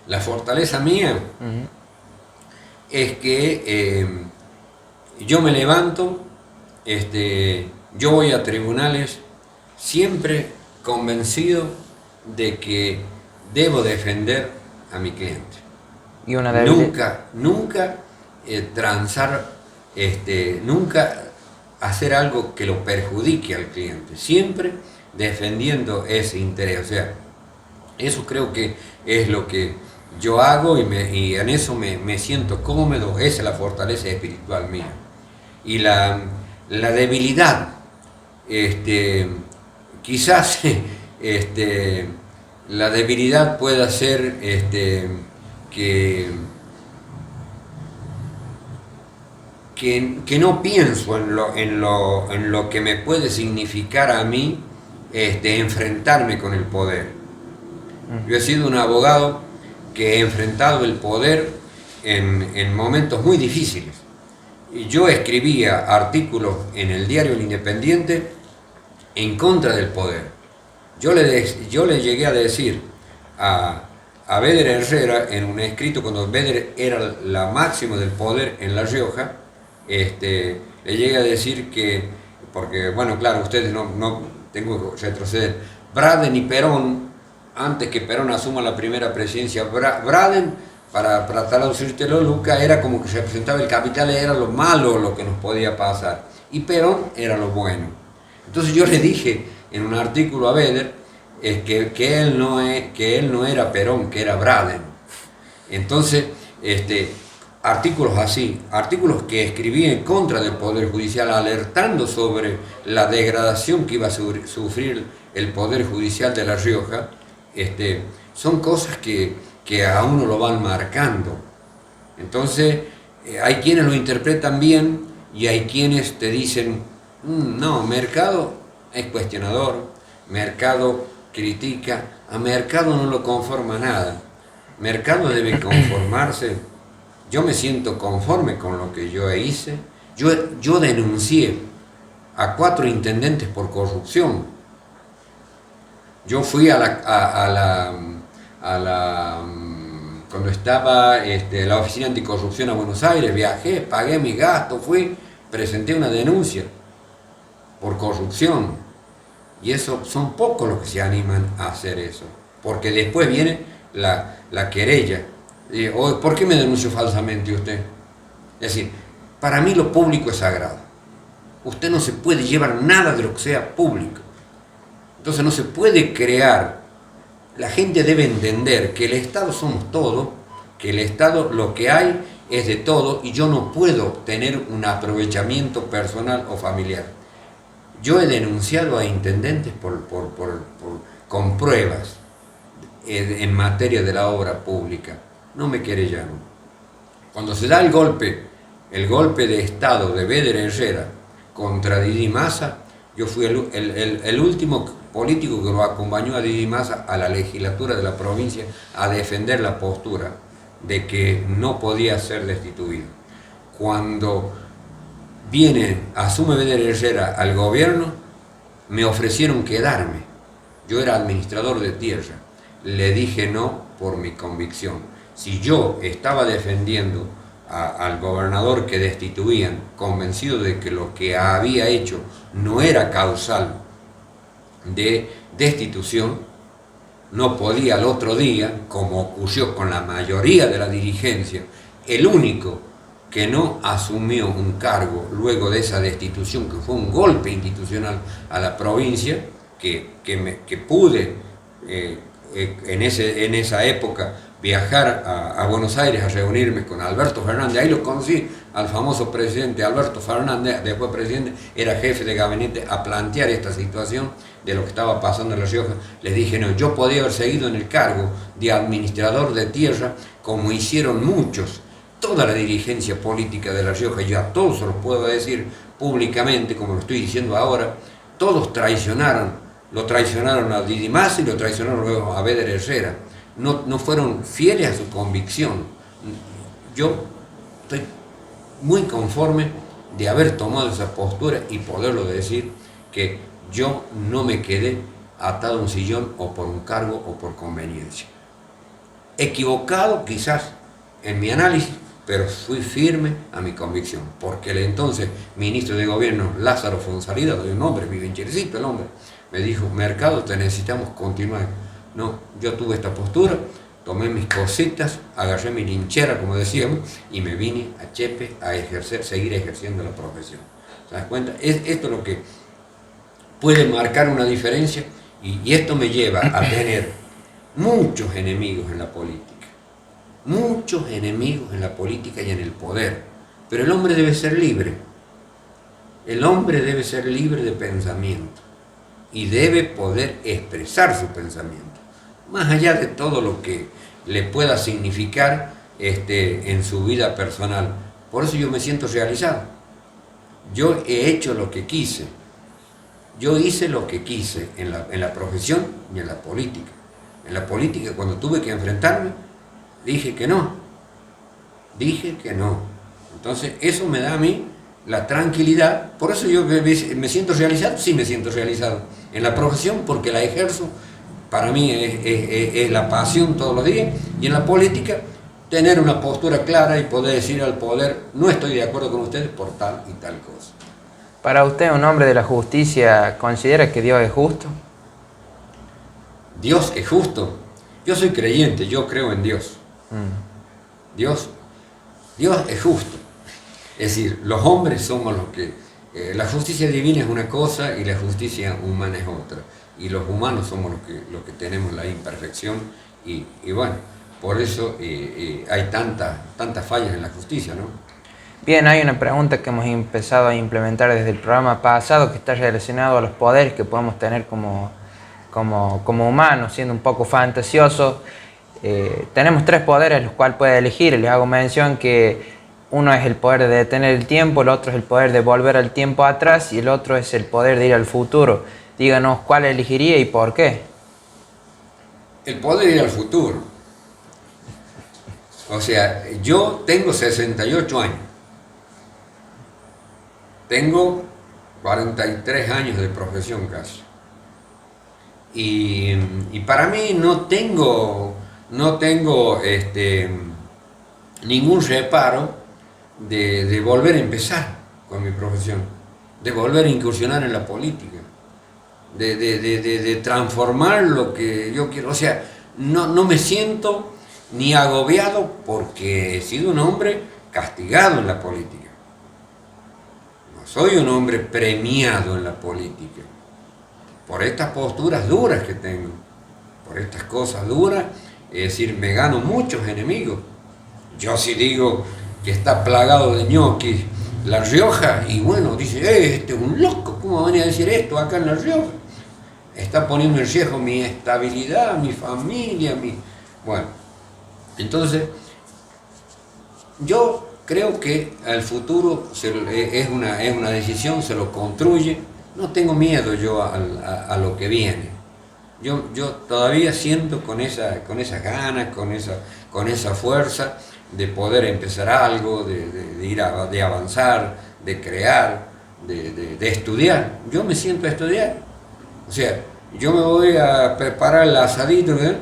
La fortaleza mía es que yo me levanto, yo voy a tribunales siempre convencido de que debo defender a mi cliente. Y una debilidad. Nunca transar, nunca hacer algo que lo perjudique al cliente, siempre defendiendo ese interés. O sea, eso creo que es lo que yo hago y en eso me siento cómodo. Esa es la fortaleza espiritual mía. Y la debilidad, quizás la debilidad pueda ser que no pienso en lo que me puede significar a mí enfrentarme con el poder. Yo he sido un abogado que he enfrentado el poder en momentos muy difíciles. Y yo escribía artículos en el diario El Independiente en contra del poder. Yo le llegué a decir a Béder Herrera en un escrito, cuando Béder era la máxima del poder en La Rioja, le llegué a decir que, porque bueno, claro, ustedes no tengo que retroceder, Braden y Perón, antes que Perón asuma la primera presidencia, Braden, para traducírtelo, Luca, era como que se representaba el capital, era lo malo lo que nos podía pasar, y Perón era lo bueno. Entonces yo le dije en un artículo a Béder que él no era Perón, que era Braden. Entonces, artículos así, artículos que escribí en contra del Poder Judicial, alertando sobre la degradación que iba a sufrir el Poder Judicial de La Rioja, son cosas que a uno lo van marcando. Entonces, hay quienes lo interpretan bien y hay quienes te dicen, no, Mercado es cuestionador, Mercado critica, a Mercado no lo conforma nada. Mercado debe conformarse. Yo me siento conforme con lo que yo hice. Yo denuncié a 4 intendentes por corrupción. Yo fui cuando estaba la Oficina Anticorrupción a Buenos Aires, viajé, pagué mis gastos, presenté una denuncia por corrupción. Y eso son pocos los que se animan a hacer eso. Porque después viene la querella. ¿Por qué me denunció falsamente usted? Es decir, para mí lo público es sagrado. Usted no se puede llevar nada de lo que sea público. Entonces no se puede crear. La gente debe entender que el Estado somos todos, que el Estado lo que hay es de todo y yo no puedo tener un aprovechamiento personal o familiar. Yo he denunciado a intendentes con pruebas en materia de la obra pública. No me querellaron. Cuando se da el golpe de Estado de Béder Herrera contra Didi Massa, yo fui el último político que lo acompañó a Didi Massa a la legislatura de la provincia a defender la postura de que no podía ser destituido. Cuando asume Béder Herrera al gobierno, me ofrecieron quedarme. Yo era administrador de tierra. Le dije no por mi convicción. Si yo estaba defendiendo al gobernador que destituían, convencido de que lo que había hecho no era causal de destitución, no podía al otro día, como ocurrió con la mayoría de la dirigencia, el único que no asumió un cargo luego de esa destitución, que fue un golpe institucional a la provincia, que pude en esa época viajar a Buenos Aires a reunirme con Alberto Fernández. Ahí lo conocí al famoso presidente Alberto Fernández, después presidente, era jefe de gabinete, a plantear esta situación de lo que estaba pasando en La Rioja. Les dije, no, yo podía haber seguido en el cargo de administrador de tierra, como hicieron muchos, toda la dirigencia política de La Rioja, yo a todos se lo puedo decir públicamente, como lo estoy diciendo ahora, todos lo traicionaron a Didi Massa y lo traicionaron luego a Béder Herrera. No fueron fieles a su convicción. Yo estoy muy conforme de haber tomado esa postura y poderlo decir que yo no me quedé atado a un sillón o por un cargo o por conveniencia. Equivocado quizás en mi análisis, pero fui firme a mi convicción, porque el entonces ministro de gobierno Lázaro Fonsalida, de un hombre, vive en Chilecito el hombre, me dijo, Mercado, te necesitamos continuar. No, yo tuve esta postura, tomé mis cositas, agarré mi linchera, como decíamos, y me vine a Chepe a ejercer, seguir ejerciendo la profesión. ¿Te das cuenta? Esto es lo que puede marcar una diferencia, y esto me lleva a tener muchos enemigos en la política. Muchos enemigos en la política y en el poder. Pero el hombre debe ser libre. El hombre debe ser libre de pensamiento y debe poder expresar su pensamiento, más allá de todo lo que le pueda significar en su vida personal. Por eso yo me siento realizado. Yo he hecho lo que quise. Yo hice lo que quise en la profesión y en la política. En la política, cuando tuve que enfrentarme, dije que no. Entonces, eso me da a mí la tranquilidad. Por eso yo me siento realizado. Sí, me siento realizado en la profesión porque la ejerzo. Para mí es la pasión todos los días. Y en la política, tener una postura clara y poder decir al poder, no estoy de acuerdo con ustedes por tal y tal cosa. Para usted, un hombre de la justicia, ¿considera que Dios es justo? Dios es justo. Yo soy creyente, yo creo en Dios. Dios es justo. Es decir, los hombres somos los que... la justicia divina es una cosa y la justicia humana es otra. Y los humanos somos los que tenemos la imperfección y bueno, por eso hay tantas fallas en la justicia, ¿no? Bien, hay una pregunta que hemos empezado a implementar desde el programa pasado que está relacionado a los poderes que podemos tener como humanos, siendo un poco fantasiosos. Tenemos 3 poderes los cuales puede elegir. Les hago mención que uno es el poder de detener el tiempo, el otro es el poder de volver al tiempo atrás y el otro es el poder de ir al futuro. Díganos cuál elegiría y por qué. El poder de ir al futuro. O sea, yo tengo 68 años. Tengo 43 años de profesión casi. Y para mí no tengo ningún reparo de volver a empezar con mi profesión, de volver a incursionar en la política, de transformar lo que yo quiero. O sea, no me siento ni agobiado porque he sido un hombre castigado en la política. No soy un hombre premiado en la política. Por estas posturas duras que tengo, por estas cosas duras, es decir, me gano muchos enemigos. Yo sí digo que está plagado de ñoquis La Rioja, y bueno, dice, este es un loco, ¿cómo venía a decir esto acá en La Rioja? Está poniendo en riesgo mi estabilidad, mi familia, Bueno, entonces, yo creo que al futuro es una decisión, se lo construye. No tengo miedo yo a lo que viene. Yo todavía siento con esas ganas, con esa fuerza de poder empezar algo, de avanzar, de crear, de estudiar. Yo me siento a estudiar. O sea, yo me voy a preparar el asadito, ¿eh?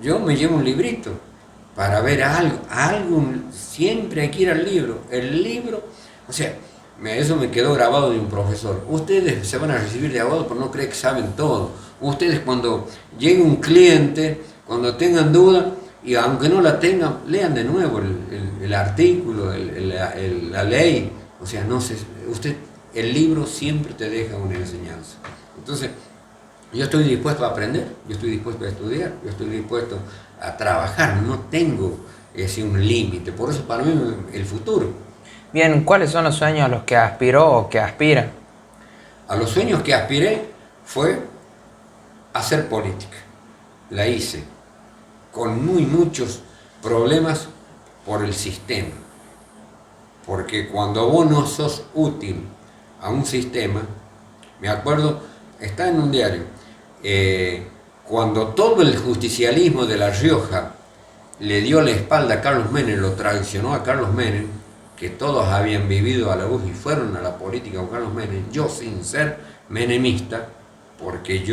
Yo me llevo un librito para ver algo, siempre hay que ir al libro. El libro, o sea, eso me quedó grabado de un profesor. Ustedes se van a recibir de abogado, pero no creen que saben todo. Ustedes cuando llegue un cliente, cuando tengan duda, y aunque no la tengan, lean de nuevo el artículo, la ley. O sea, el libro siempre te deja una enseñanza. Entonces, yo estoy dispuesto a aprender, yo estoy dispuesto a estudiar, yo estoy dispuesto a trabajar. No tengo un límite. Por eso para mí el futuro. Bien, ¿cuáles son los sueños a los que aspiró o que aspira? A los sueños que aspiré fue hacer política. La hice con muchos problemas por el sistema. Porque cuando vos no sos útil a un sistema, me acuerdo, está en un diario, cuando todo el justicialismo de La Rioja le dio la espalda a Carlos Menem, lo traicionó a Carlos Menem, que todos habían vivido a la luz y fueron a la política con Carlos Menem, yo sin ser menemista, porque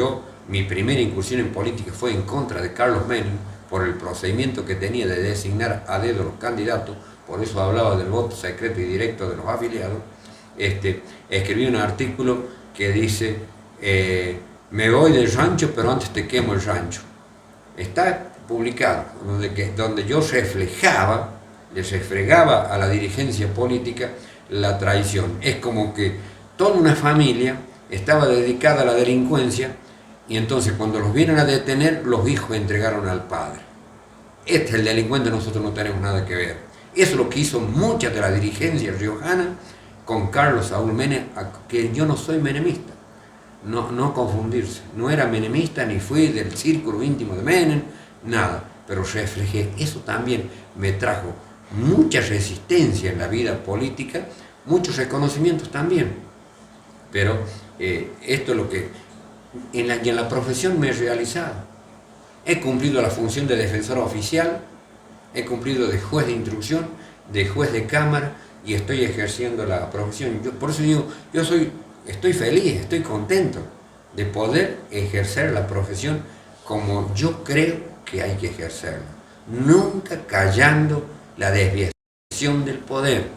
mi primera incursión en política fue en contra de Carlos Menem, por el procedimiento que tenía de designar a dedo los candidatos, por eso hablaba del voto secreto y directo de los afiliados, escribí un artículo que dice, me voy del rancho, pero antes te quemo el rancho. Está publicado, donde yo les refregaba a la dirigencia política la traición. Es como que toda una familia estaba dedicada a la delincuencia y entonces cuando los vienen a detener, los hijos entregaron al padre. Este es el delincuente, nosotros no tenemos nada que ver. Eso es lo que hizo mucha de la dirigencia riojana con Carlos Saúl Menem, que yo no soy menemista. No confundirse, no era menemista ni fui del círculo íntimo de Menem, nada, pero reflejé. Eso también me trajo mucha resistencia en la vida política, muchos reconocimientos también, pero esto es lo que en la profesión me he realizado. He cumplido la función de defensor oficial, he cumplido de juez de instrucción, de juez de cámara y estoy ejerciendo la profesión. Por eso digo, estoy feliz, estoy contento de poder ejercer la profesión como yo creo que hay que ejercerla, nunca callando la desviación del poder.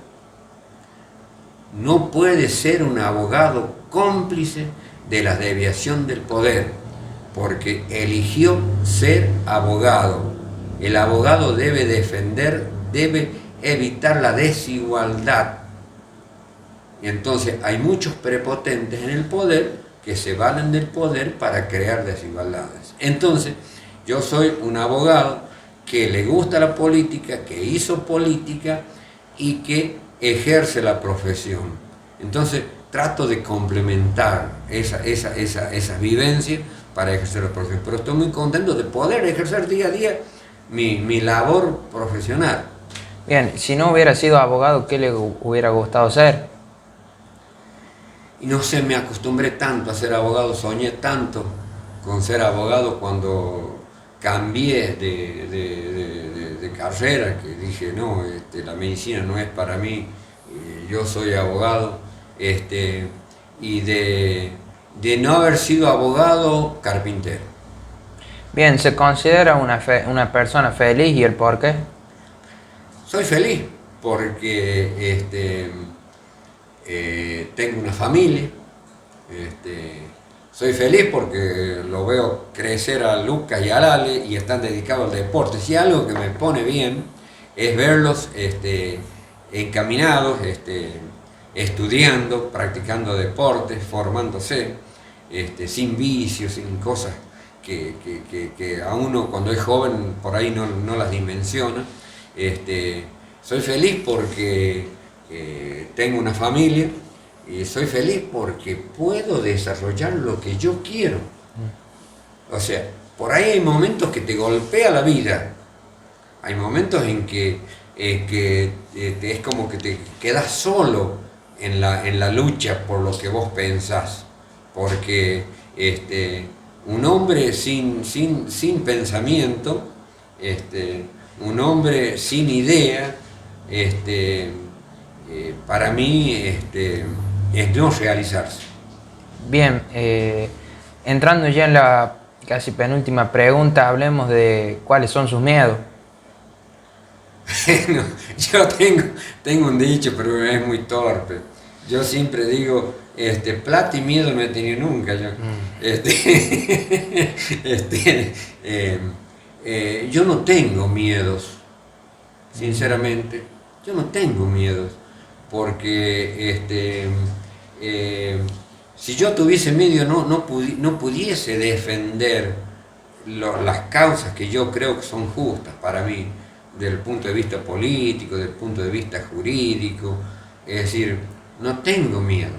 No puede ser un abogado cómplice de la desviación del poder, porque eligió ser abogado. El abogado debe defender, debe evitar la desigualdad. Y entonces hay muchos prepotentes en el poder que se valen del poder para crear desigualdades. Entonces, yo soy un abogado que le gusta la política, que hizo política y que ejerce la profesión. Entonces, trato de complementar esa vivencia para ejercer la profesión. Pero estoy muy contento de poder ejercer día a día mi labor profesional. Bien, si no hubiera sido abogado, ¿qué le hubiera gustado ser? Y no sé, me acostumbré tanto a ser abogado, soñé tanto con ser abogado cuando cambié de carrera, que dije, no, la medicina no es para mí, yo soy abogado, y de no haber sido abogado, carpintero. Bien, ¿se considera una persona feliz y el por qué? Soy feliz porque tengo una familia, soy feliz porque lo veo crecer a Lucas y a Lale y están dedicados al deporte. Si algo que me pone bien es verlos encaminados, estudiando, practicando deportes, formándose, sin vicios, sin cosas que a uno cuando es joven por ahí no las dimensiona. Soy feliz porque tengo una familia y soy feliz porque puedo desarrollar lo que yo quiero. O sea, por ahí hay momentos que te golpea la vida, hay momentos en que es como que te quedas solo en la lucha por lo que vos pensás, porque un hombre sin pensamiento, un hombre sin idea, para mí es no realizarse. Bien, entrando ya en la casi penúltima pregunta, hablemos de cuáles son sus miedos. Bueno, yo tengo un dicho, pero es muy torpe. Yo siempre digo, plata y miedo no he tenido nunca. Yo no tengo miedos, sinceramente. Yo no tengo miedos, porque si yo tuviese miedo no pudiese defender las causas que yo creo que son justas para mí, desde el punto de vista político, desde el punto de vista jurídico. Es decir, no tengo miedo.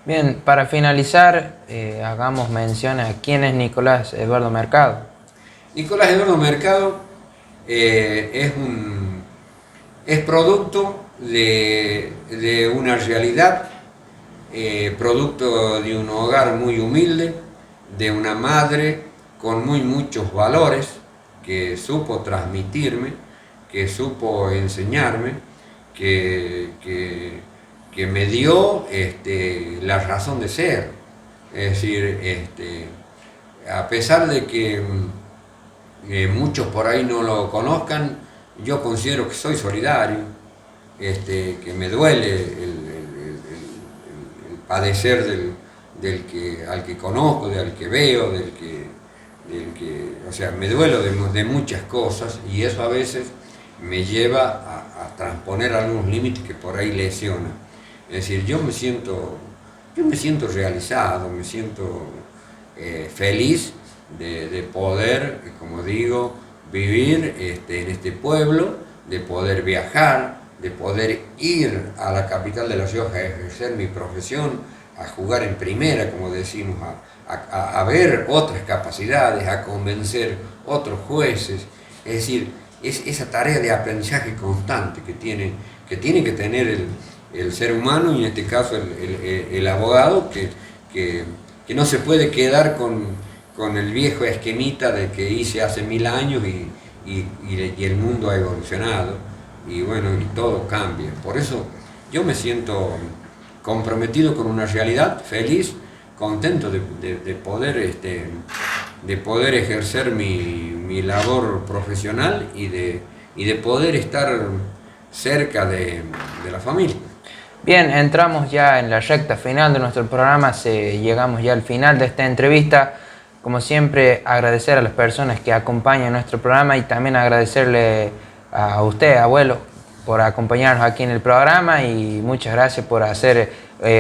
Bien, para finalizar, hagamos mención a quién es Nicolás Eduardo Mercado. Nicolás Eduardo Mercado es producto de una realidad, producto de un hogar muy humilde, de una madre con muchos valores que supo transmitirme, que supo enseñarme, que me dio la razón de ser. Es decir, a pesar de que muchos por ahí no lo conozcan, yo considero que soy solidario, que me duele el padecer al que conozco, al que veo, o sea, me duelo de muchas cosas, y eso a veces me lleva a transponer algunos límites que por ahí lesionan. Es decir, yo me siento realizado, me siento feliz de poder, como digo, vivir en este pueblo, de poder viajar, de poder ir a la capital de La Rioja a ejercer mi profesión, a jugar en primera, como decimos, a ver otras capacidades, a convencer otros jueces. Es decir, es esa tarea de aprendizaje constante que tiene que tener el ser humano, y en este caso el abogado, que no se puede quedar con el viejo esquemita de que hice hace 1000 años y el mundo ha evolucionado, y bueno, y todo cambia. Por eso yo me siento comprometido con una realidad, feliz, contento de poder ejercer mi labor profesional y de poder estar cerca de la familia. Bien, entramos ya en la recta final de nuestro programa, llegamos ya al final de esta entrevista. Como siempre, agradecer a las personas que acompañan nuestro programa, y también agradecerle a usted, abuelo, por acompañarnos aquí en el programa, y muchas gracias por hacer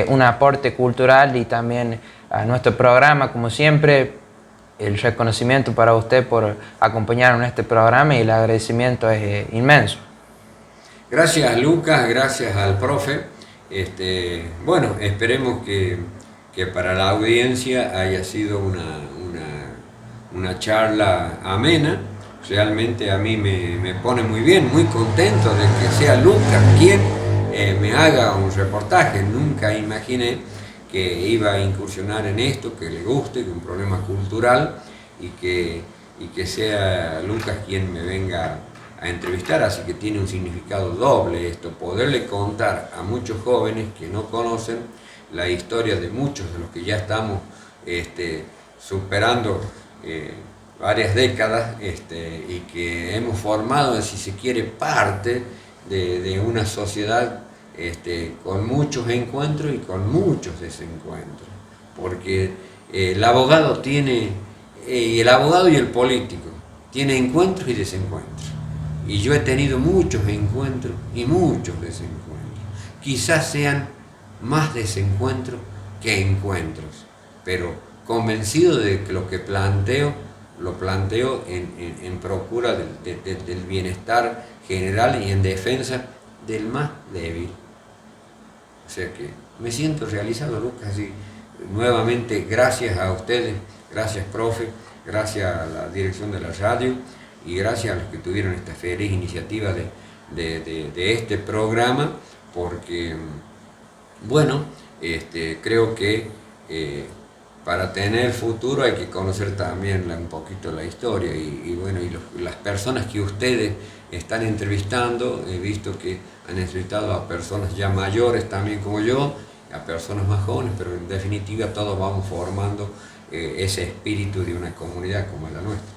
un aporte cultural y también a nuestro programa. Como siempre, el reconocimiento para usted por acompañarnos en este programa, y el agradecimiento es inmenso. Gracias, Lucas, gracias al profe. Bueno, esperemos que para la audiencia haya sido una charla amena. Realmente a mí me pone muy bien, muy contento de que sea Lucas quien me haga un reportaje. Nunca imaginé que iba a incursionar en esto, que le guste, que es un problema cultural, y que sea Lucas quien me venga a entrevistar. Así que tiene un significado doble esto, poderle contar a muchos jóvenes que no conocen la historia de muchos de los que ya estamos superando varias décadas, y que hemos formado, si se quiere, parte de una sociedad con muchos encuentros y con muchos desencuentros, porque el abogado y el político tiene encuentros y desencuentros, y yo he tenido muchos encuentros y muchos desencuentros. Quizás sean más desencuentros que encuentros, pero convencido de que lo que lo planteo en procura del bienestar general y en defensa del más débil. O sea que me siento realizado, Lucas, y nuevamente gracias a ustedes, gracias, profe, gracias a la dirección de la radio, y gracias a los que tuvieron esta feliz iniciativa de este programa, porque, bueno, creo que para tener futuro hay que conocer también un poquito la historia, y bueno, las personas que ustedes están entrevistando, he visto que han entrevistado a personas ya mayores también como yo, a personas más jóvenes, pero en definitiva todos vamos formando ese espíritu de una comunidad como la nuestra.